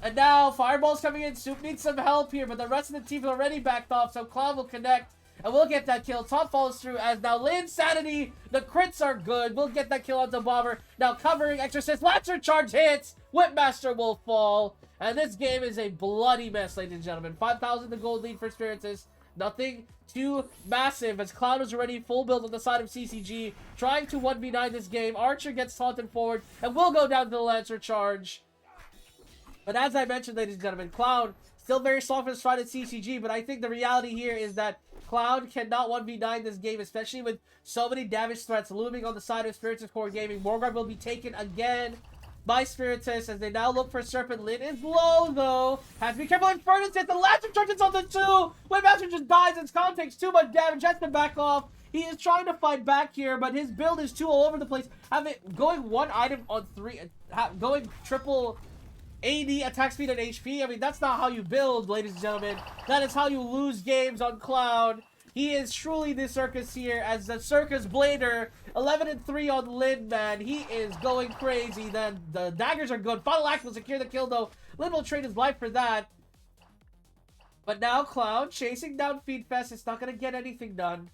And now Fireball's coming in. Sewp needs some help here, but the rest of the team is already backed off. So Cloud will connect. And we'll get that kill. Top follows through as now Lin's Sanity. The crits are good. We'll get that kill onto Bomber. Now covering Exorcist. Lancer Charge hits. Whipmaster will fall. And this game is a bloody mess, ladies and gentlemen. 5,000 the gold lead for Spiritus. Nothing too massive as Cloud is already full build on the side of CCG. Trying to 1v9 this game. Archer gets taunted forward and will go down to the Lancer Charge. But as I mentioned, ladies and gentlemen, Cloud still very soft for his fight at CCG. But I think the reality here is that Cloud cannot 1v9 this game, especially with so many damage threats looming on the side of Spiritus Core Gaming. Morgard will be taken again by Spiritus as they now look for Serpent. Lin is low, though. Has to be careful. Infernus hits the Lancer charges on the 2. Whipmaster just dies and Cloud takes too much damage. Has to back off. He is trying to fight back here, but his build is too all over the place. Going one item on 3, going triple AD, attack speed, and HP. I mean, that's not how you build, ladies and gentlemen. That is how you lose games on Cloud. He is truly the Circus here as the Circus Blader. 11-3 on Lin, man. He is going crazy. Then the daggers are good. Final Act will secure the kill, though. Lin will trade his life for that. But now Cloud chasing down Feedfest. It's not going to get anything done.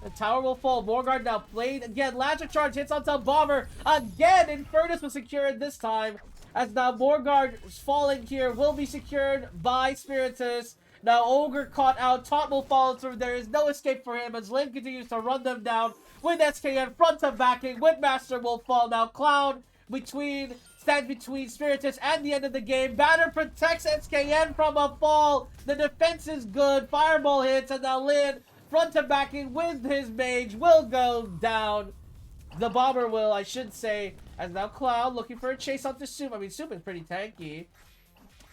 The tower will fall. Morgard now played again. Lancer Charge hits onto Bomber. Again, Infernus will secure it this time. As now Morgard is falling here. Will be secured by Spiritus. Now Ogre caught out. Taunt will follow through. There is no escape for him as Lin continues to run them down with SKN front to backing. Whipmaster will fall. Now Cloud stands between Spiritus and the end of the game. Banner protects SKN from a fall. The defense is good. Fireball hits and now Lin front to backing with his mage will go down. The Bomber will, I should say, as now Cloud looking for a chase onto Sewp. I mean, Sewp is pretty tanky.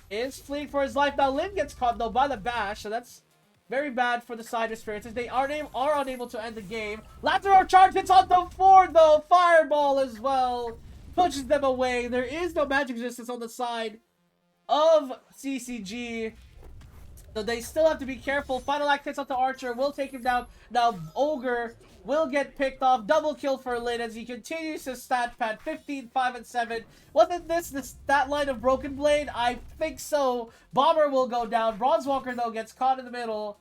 Is fleeing for his life. Now Lin gets caught though by the bash, so that's very bad for the side of Spiritus. They are unable to end the game. Lateral charge hits on the 4 though. Fireball as well pushes them away. There is no magic resistance on the side of CCG, so they still have to be careful. Final Act hits onto Archer, will take him down. Now Ogre will get picked off. Double kill for Lin as he continues his stat pad. 15, 5, and 7. Wasn't this the stat line of Broken Blade? I think so. Bomber will go down. Bronzewalker, though, gets caught in the middle.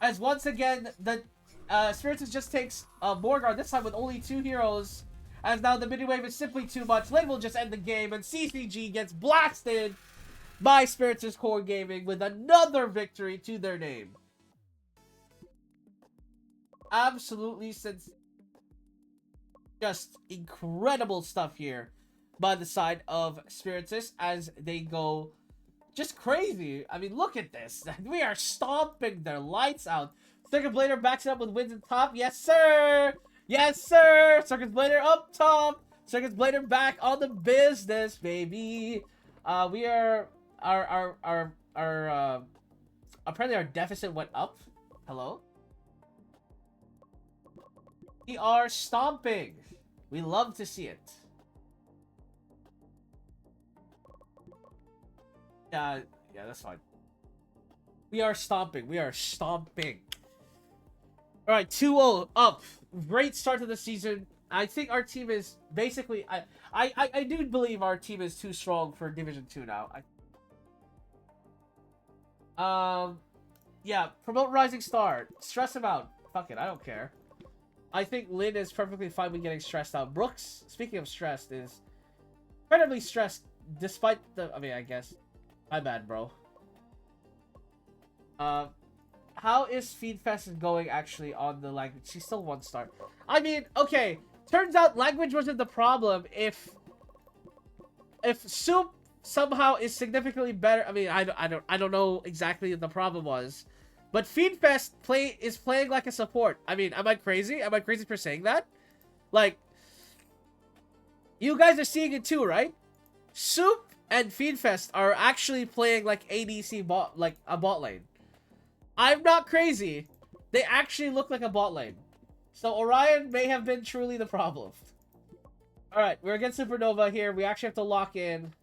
As once again, the Spiritus just takes Morgard, this time with only 2 heroes. As now the mini wave is simply too much. Lin will just end the game, and CCG gets blasted by Spiritus Core Gaming with another victory to their name. Absolutely just incredible stuff here by the side of Spiritus as they go just crazy. I mean, look at this. We are stomping their lights out. Circuit Blader backs it up with wins in top. Yes, sir. Yes, sir. Circuit Blader up top. Circuit Blader back on the business, baby. We are apparently our deficit went up. Hello. We are stomping. We love to see it. Yeah, that's fine. We are stomping. We are stomping. All right, 2-0 up. Great start to the season. I think our team is basically. I do believe our team is too strong for Division 2 now. Yeah. Promote Rising Star. Stress him out. Fuck it. I don't care. I think Lynn is perfectly fine with getting stressed out. Brooks, speaking of stressed, is incredibly stressed despite the. I mean, I guess. My bad, bro. How is Feedfest going actually on the language? She's still 1 star. I mean, okay. Turns out language wasn't the problem. If Sewp somehow is significantly better, I mean, I don't know exactly what the problem was, but Feedfest is playing like a support. I mean, am I crazy? Am I crazy for saying that? Like, you guys are seeing it too, right? Sewp and Feedfest are actually playing like ADC bot, like a bot lane. I'm not crazy. They actually look like a bot lane. So Orion may have been truly the problem. Alright, we're against Supernova here. We actually have to lock in.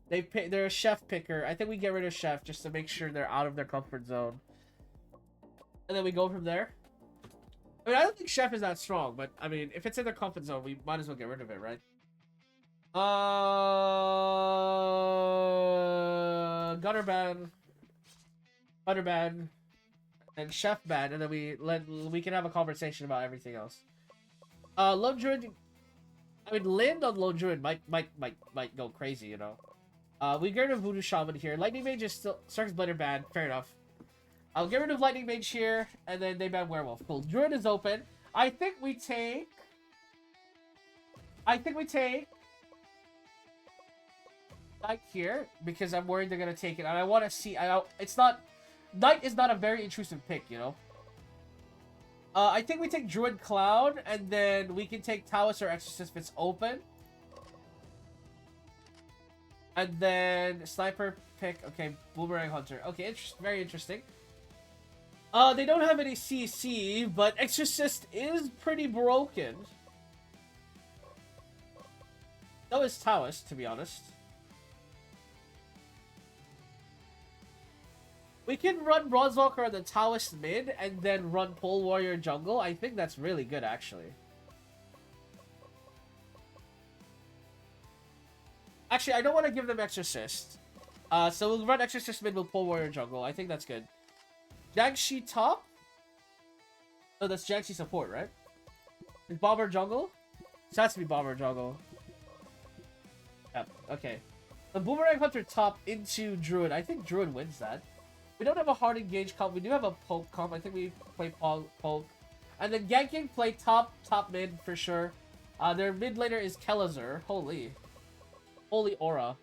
They're a chef picker. I think we get rid of chef just to make sure they're out of their comfort zone. And then we go from there. I mean, I don't think chef is that strong, but I mean, if it's in their comfort zone, we might as well get rid of it, right? Gunner ban. Gunner ban. And chef ban, and then we can have a conversation about everything else. Lone Druid, I mean, Lynn on Lone Druid might go crazy, you know. We get rid of Voodoo Shaman here. Lightning Mage is still Circus Blender ban. Fair enough. I'll get rid of Lightning Mage here, and then they ban Werewolf. Cool. Druid is open. I think we take Knight here because I'm worried they're gonna take it, and I want to see. It's not. Knight is not a very intrusive pick, you know. I think we take Druid Cloud, and then we can take Taoist or Exorcist if it's open. And then Sniper pick, okay, Boomerang Hunter. Okay, very interesting. They don't have any CC, but Exorcist is pretty broken. So is Taoist, to be honest. We can run Bronzewalker on the Taoist mid and then run Pole Warrior jungle. I think that's really good, actually. Actually, I don't want to give them Exorcist. So we'll run Exorcist mid with Pole Warrior jungle. I think that's good. Jiangxi top? Oh, that's Jiangxi support, right? Is Bomber jungle? This has to be Bomber jungle. Yep, okay. The Boomerang Hunter top into Druid. I think Druid wins that. We don't have a hard engage comp. We do have a poke comp. I think we play poke. And then Ganking play top mid for sure. Their mid laner is Kelazur. Holy aura.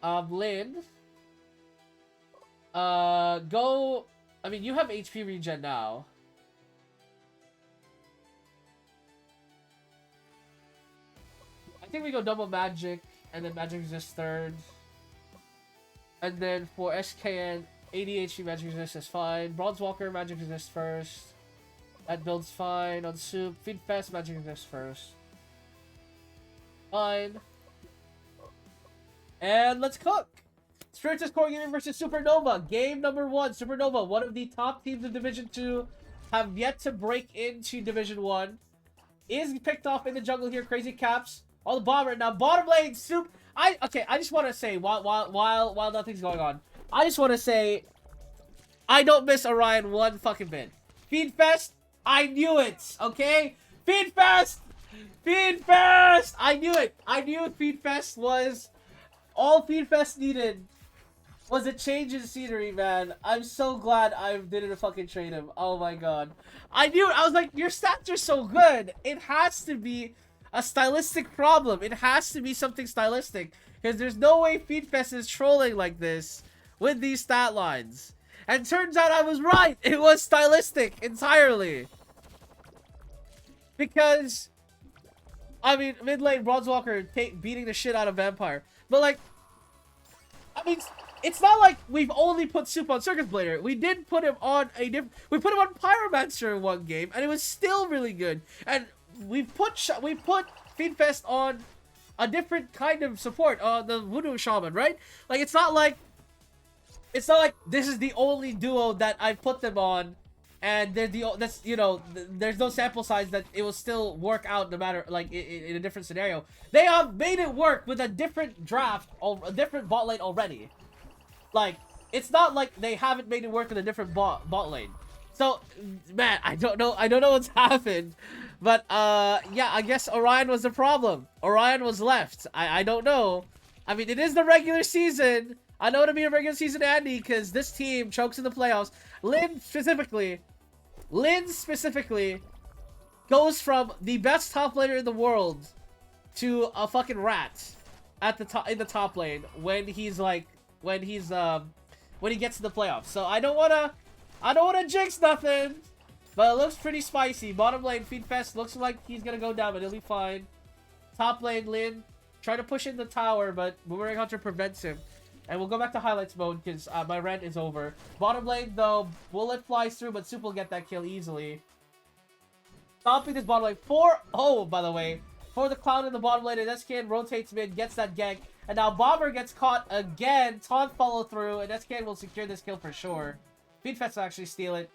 Lynn. Go. I mean, you have HP regen now. I think we go double magic and then magic resist third. And then for SKN. ADHD magic resist is fine. Bronzewalker magic resist first. That build's fine. On Sewp, Feedfest magic resist first. Fine. And let's cook. Spiritus Core Gaming versus Supernova. Game number 1. Supernova, one of the top teams of Division 2, have yet to break into Division 1. Is picked off in the jungle here. Crazy Caps on the bomber. Now bottom lane, Sewp. I just want to say while nothing's going on. I just want to say, I don't miss Orion one fucking bit. Feedfest, I knew it, okay? Feedfest! Feedfest! I knew it. I knew Feedfest was... All Feedfest needed was a change in scenery, man. I'm so glad I didn't fucking trade him. Oh my god. I knew it. I was like, your stats are so good. It has to be a stylistic problem. It has to be something stylistic. Because there's no way Feedfest is trolling like this with these stat lines. And turns out I was right. It was stylistic entirely. Because, I mean, mid lane, Bronzewalker beating the shit out of Vampire. But, like, I mean, it's not like we've only put Sewp on Circus Blader. We did put him on a different... We put him on Pyromancer in one game, and it was still really good. And we put Feedfest on a different kind of support, the Voodoo Shaman, right? Like, it's not like this is the only duo that I put them on, and they're that's, you know, there's no sample size that it will still work out no matter, like, in a different scenario. They have made it work with a different draft, a different bot lane already. Like, it's not like they haven't made it work with a different bot lane. So, man, I don't know what's happened. But, yeah, I guess Orion was the problem. Orion was left. I don't know. I mean, it is the regular season. I know it'll be a regular season, Andy, because this team chokes in the playoffs. Lynn specifically goes from the best top laner in the world to a fucking rat at the top, in the top lane when he's like, when he gets to the playoffs. So I don't wanna jinx nothing, but it looks pretty spicy. Bottom lane, Feedfest looks like he's gonna go down, but he'll be fine. Top lane, Lynn trying to push in the tower, but Boomerang Hunter prevents him. And we'll go back to highlights mode because my rant is over. Bottom lane, though, Bullet flies through, but Sewp will get that kill easily. Stomping this bottom lane. By the way, for the Clown in the bottom lane, and SKN rotates mid, gets that gank. And now Bomber gets caught again. Taunt follow through, and SKN will secure this kill for sure. Feedfest will actually steal it.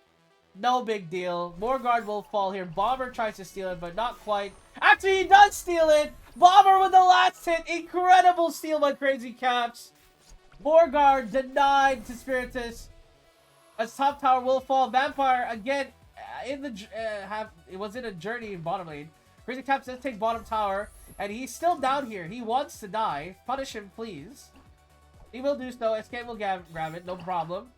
No big deal. Morgard will fall here. Bomber tries to steal it, but not quite. After he does steal it, Bomber with the last hit. Incredible steal by Crazy Caps. Morgard denied to Spiritus. As top tower will fall. Vampire again in the it was in a journey in bottom lane. Crazy Caps does take bottom tower, and he's still down here. He wants to die. Punish him, please. He will do so. SK will grab it, no problem.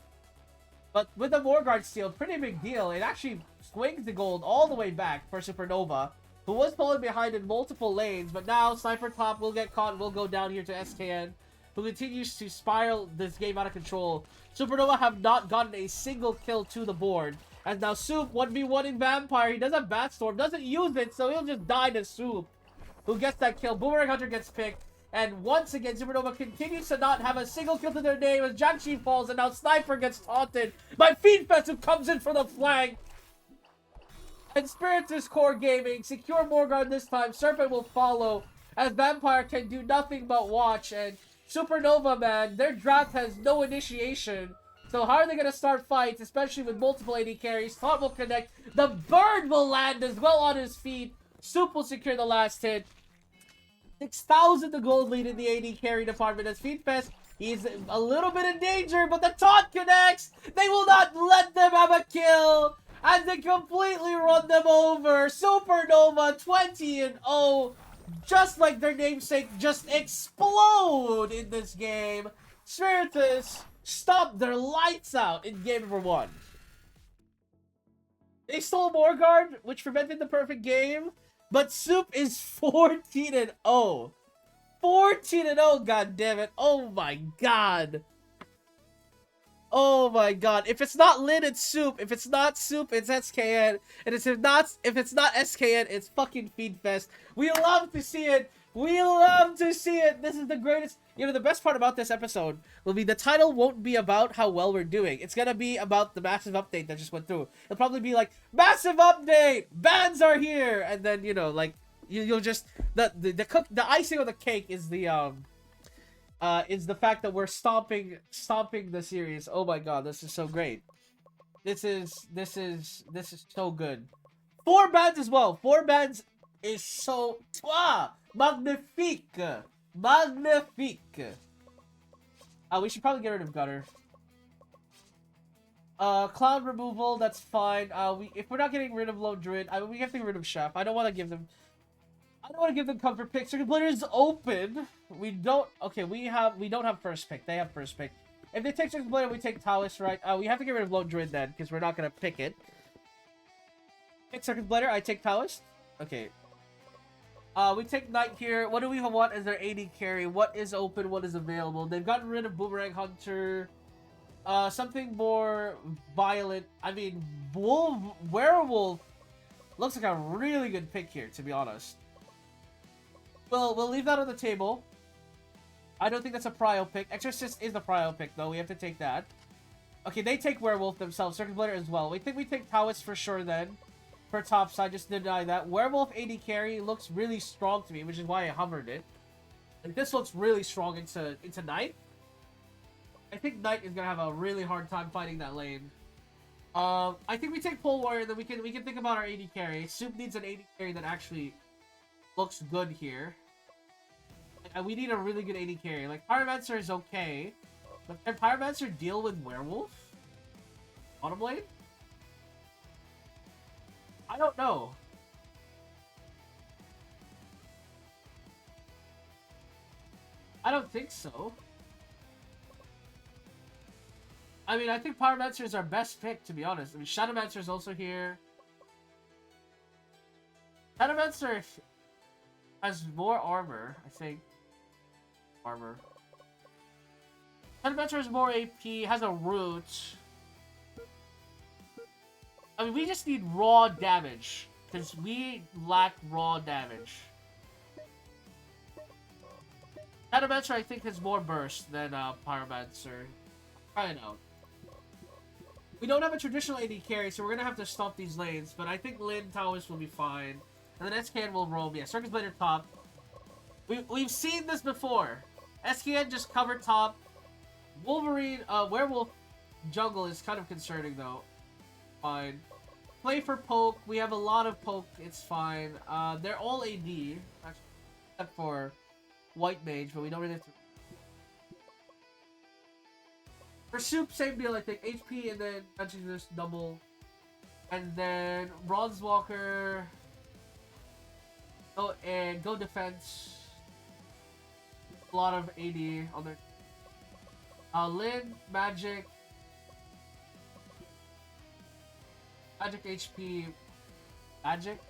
But with the Morgard steal, pretty big deal. It actually swings the gold all the way back for Supernova, who was falling behind in multiple lanes. But now Sniper Top will get caught and will go down here to SKN, who continues to spiral this game out of control. Supernova have not gotten a single kill to the board. And now Sewp 1v1 in Vampire. He does have Bat Storm, doesn't use it, so he'll just die to Sewp, who gets that kill. Boomerang Hunter gets picked. And once again, Supernova continues to not have a single kill to their name as Jiangxi falls, and now Sniper gets taunted by Feedfest, who comes in for the flank. And Spiritus Core Gaming secure Morgard this time. Serpent will follow as Vampire can do nothing but watch. And Supernova, man, their draft has no initiation. So how are they going to start fights, especially with multiple AD carries? Taunt will connect. The bird will land as well on his feet. Sewp will secure the last hit. 6,000 the gold lead in the AD carry department as Feedfest. He's a little bit in danger, but the taunt connects. They will not let them have a kill as they completely run them over. Supernova 20-0. Just like their namesake, just explode in this game. Spiritus stopped their lights out in game number 1. They stole Morgard, which prevented the perfect game. But Sewp is 14-0. 14-0, goddammit. Oh my god. Oh my god. If it's not Lin, it's Sewp. If it's not Sewp, it's SKN. And if it's not SKN, it's fucking Feedfest. We love to see it. We love to see it. This is the greatest. You know, the best part about this episode will be the title won't be about how well we're doing. It's gonna be about the massive update that just went through. It'll probably be like, massive update! BANS are here! And then, you know, like, you'll just, the icing on the cake is the fact that we're stomping the series. Oh my god, this is so great. This is so good. 4 BANS as well. 4 BANS is so, magnifique. Magnifique. We should probably get rid of Gutter. Cloud removal, that's fine. If we're not getting rid of Lone Druid, we have to get rid of Chef. I don't want to give them comfort picks. Circuit Blader is open. We don't have first pick. They have first pick. If they take Circuit Blader, we take Taoist, right? We have to get rid of Lone Druid then, because we're not gonna pick it. Pick Circuit Blader, I take Taoist. Okay. We take Knight here. What do we want as their AD carry? What is open? What is available? They've gotten rid of Boomerang Hunter. Something more violent. I mean, werewolf looks like a really good pick here, to be honest. We'll leave that on the table. I don't think that's a prio pick. Exorcist is the prio pick, though. We have to take that. Okay, they take Werewolf themselves. Circuit Blader as well. We think we take Taoist for sure then. For top side, just deny that. Werewolf AD carry looks really strong to me, which is why I hovered it. Like, this looks really strong into Knight. I think Knight is gonna have a really hard time fighting that lane. I think we take Pole Warrior, then we can think about our AD carry. Sewp needs an AD carry that actually looks good here. We need a really good AD carry. Like, Pyromancer is okay. But can Pyromancer deal with Werewolf? Bottom lane? I don't know. I don't think so. I mean, I think Pyromancer is our best pick, to be honest. I mean, Shadowmancer is also here. Shadowmancer has more armor, I think. Armor. Shadowmancer has more AP, has a root. I mean, we just need raw damage. Because we lack raw damage. Shadowmancer, I think, has more burst than Pyromancer. Try it out. We don't have a traditional AD carry, so we're going to have to stomp these lanes. But I think Lin Taoist will be fine. And then SKN will roam. Yeah, Circus Blader top. We've seen this before. SKN just covered top. Wolverine, Werewolf jungle is kind of concerning, though. Fine. Play for poke. We have a lot of poke. It's fine. They're all AD. Actually, except for White Mage, but we don't really have to... For Sewp, same deal, I think. HP and then Magic just double. And then Bronze Walker. Oh, and go defense. A lot of AD on their... Lin, Magic. Magic HP. Magic.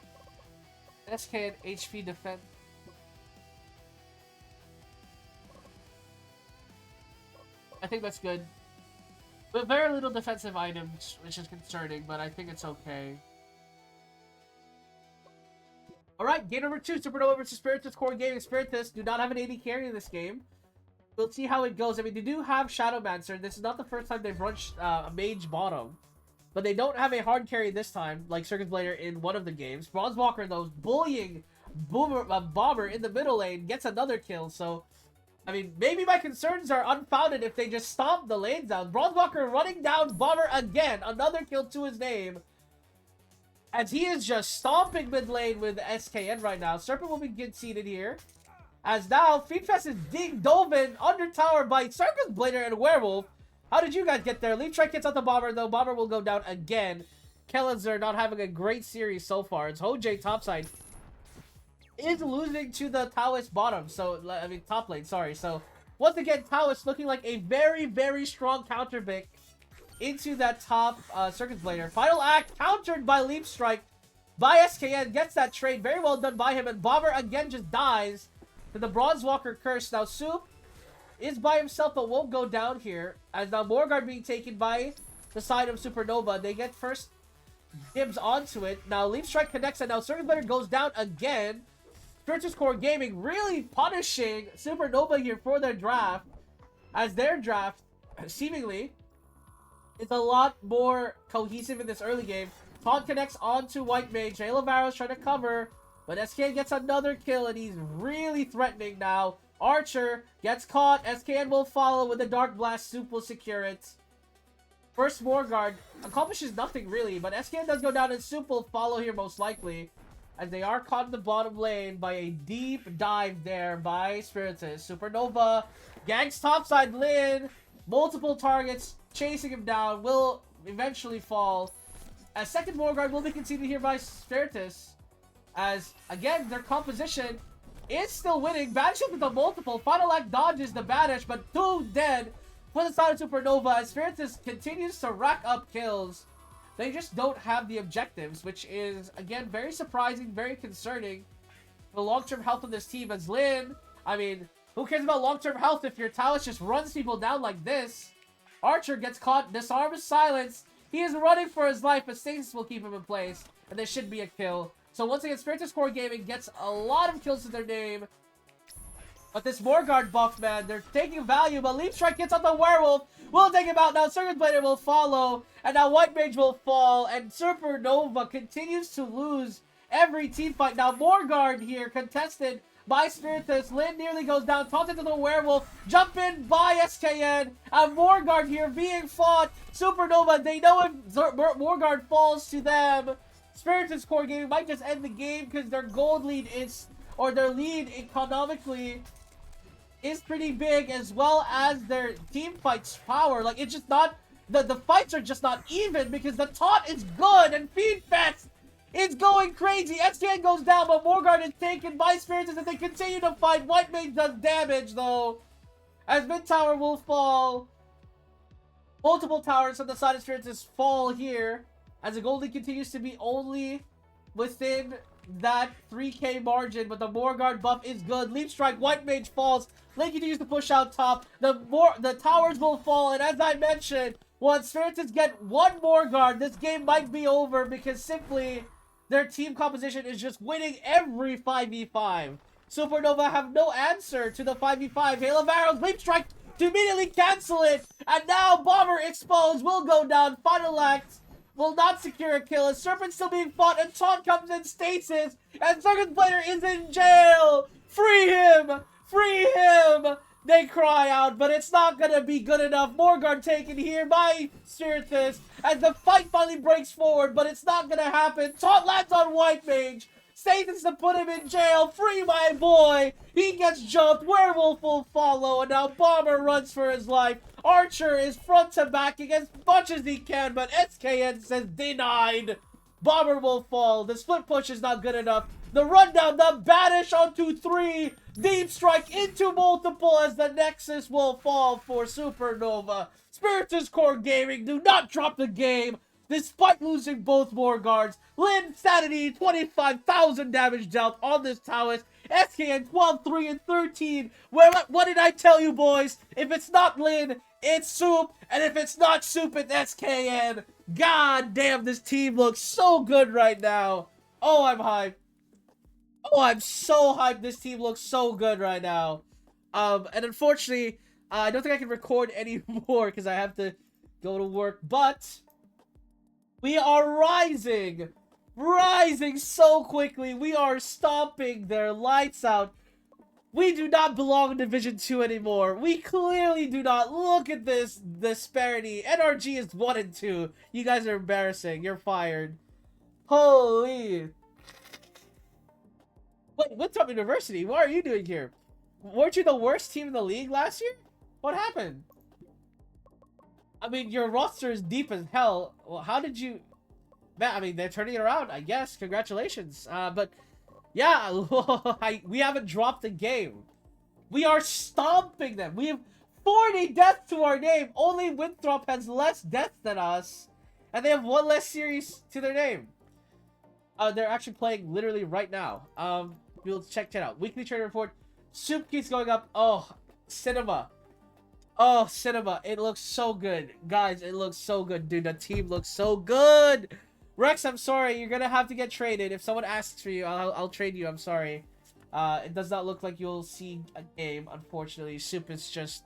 SK and HP defense. I think that's good. But very little defensive items, which is concerning, but I think it's okay. Alright, game number 2, Supernova versus Spiritus Core Gaming. Spiritus do not have an AD carry in this game. We'll see how it goes. I mean, they do have Shadowmancer. This is not the first time they've run a Mage bottom. But they don't have a hard carry this time, like Circus Blader in one of the games. Bronze Walker, though, bullying Bomber in the middle lane, gets another kill, so... I mean, maybe my concerns are unfounded if they just stomp the lanes down. Bronze Walker running down Bomber again. Another kill to his name. As he is just stomping mid lane with SKN right now. Serpent will be conceded here. As now, Feedfest is being dove in under tower by Circus Blader and Werewolf. How did you guys get there? Leaf Strike hits out the Bomber, though. Bomber will go down again. Kellenzer not having a great series so far. It's Hoj topside. Is losing to the Taoist bottom, so I mean top lane, sorry. So once again, Taoist looking like a very, very strong counter pick into that top Circus Blader. Final act countered by Leap Strike by SKN, gets that trade, very well done by him, and Bomber again just dies to the Bronze Walker curse. Now Sewp is by himself but won't go down here, as now Morgard being taken by the side of Supernova. They get first dibs onto it. Now Leap Strike connects, and now Circus Blader goes down again. Spiritus Core Gaming really punishing Supernova here for their draft, as their draft, seemingly, is a lot more cohesive in this early game. Taunt connects onto White Mage. Halo Varro's trying to cover, but SKN gets another kill, and he's really threatening now. Archer gets caught. SKN will follow with a Dark Blast. Sewp will secure it. First Morgard accomplishes nothing really, but SKN does go down, and Sewp will follow here most likely, as they are caught in the bottom lane by a deep dive there by Spiritus. Supernova ganks topside Lin. Multiple targets chasing him down. Will eventually fall. A second Morgard will be conceded here by Spiritus. As, again, their composition is still winning. Banish with the multiple. Final act dodges the banish, but 2 dead for the side of Supernova. As Spiritus continues to rack up kills. They just don't have the objectives, which is, again, very surprising, very concerning. The long-term health of this team as Lin, I mean, who cares about long-term health if your Taoist just runs people down like this? Archer gets caught. Disarm is silenced. He is running for his life, but Stasis will keep him in place. And there should be a kill. So once again, Spiritus Core Gaming gets a lot of kills to their name. But this Morguard buff, man, they're taking value. But Leap Strike gets on the Werewolf. Will take him out. Now Circuit Blader will follow. And now White Mage will fall. And Supernova continues to lose every team fight. Now Morguard here, contested by Spiritus. Lin nearly goes down. Taunted to the Werewolf. Jump in by SKN. And Morguard here being fought. Supernova, they know if Morguard falls to them, Spiritus Core Gaming might just end the game because their gold lead is, or their lead economically is pretty big, as well as their team fight's power. Like, it's just not, the fights are just not even because the taunt is good and Feedfest is going crazy. SKN goes down, but Morguard is taken by Spiritus as they continue to fight. White Mage does damage though, as mid tower will fall. Multiple towers on the side of Spiritus fall here, as the gold lead continues to be only within that 3k margin, but the Morguard buff is good. Leap Strike, White Mage falls. Link continues to push out top. The towers will fall, and as I mentioned, once Spiritus get one Morguard, this game might be over because simply their team composition is just winning every 5v5. Supernova have no answer to the 5v5. Hail of Arrows, Leap Strike to immediately cancel it, and now Bomber exposed will go down. Final act will not secure a kill as Serpent's still being fought, and Taunt comes in stasis, and Circuit Blader is in jail. Free him! Free him! They cry out, but it's not gonna be good enough. Morguard taken here by Spiritus as the fight finally breaks forward, but it's not gonna happen. Taunt lands on White Mage. Stasis to put him in jail. Free my boy. He gets jumped. Werewolf will follow, and now Bomber runs for his life. Archer is front to backing as much as he can, but SKN says denied. Bomber will fall. The split push is not good enough. The rundown, the banish onto 3. Deep Strike into multiple as the Nexus will fall for Supernova. Spiritus Core Gaming do not drop the game despite losing both Morguards. Lin, Sanity, 25,000 damage dealt on this Taoist. SKN 12, 3, and 13. Well, what did I tell you, boys? If it's not Lin, it's Sewp. And if it's not Sewp, it's SKN. God damn, this team looks so good right now. Oh, I'm hyped. Oh, I'm so hyped. This team looks so good right now. And unfortunately, I don't think I can record anymore because I have to go to work. But we are rising. Rising so quickly. We are stomping their lights out. We do not belong in Division 2 anymore. We clearly do not. Look at this disparity. NRG is 1 and 2. You guys are embarrassing. You're fired. Holy. Wait, what's up, University? What are you doing here? Weren't you the worst team in the league last year? What happened? I mean, your roster is deep as hell. Well, how did you... Man, I mean, they're turning it around, I guess. Congratulations. But, yeah, we haven't dropped a game. We are stomping them. We have 40 deaths to our name. Only Winthrop has less deaths than us. And they have 1 less series to their name. They're actually playing literally right now. We'll check that out. Weekly trade report. Sewp keeps going up. Oh, Cinema. Oh, Cinema. It looks so good. Guys, it looks so good. Dude, the team looks so good. Rex, I'm sorry. You're going to have to get traded. If someone asks for you, I'll trade you. I'm sorry. It does not look like you'll see a game, unfortunately. Sewp is just...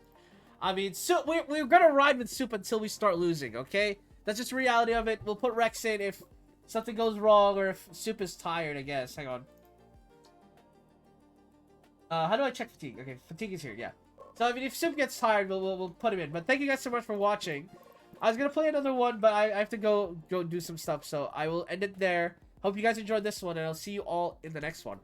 I mean, Sewp, we're going to ride with Sewp until we start losing, okay? That's just the reality of it. We'll put Rex in if something goes wrong or if Sewp is tired, I guess. Hang on. How do I check fatigue? Okay, fatigue is here, yeah. So, I mean, if Sewp gets tired, we'll put him in. But thank you guys so much for watching. I was going to play another one, but I have to go do some stuff. So, I will end it there. Hope you guys enjoyed this one, and I'll see you all in the next one.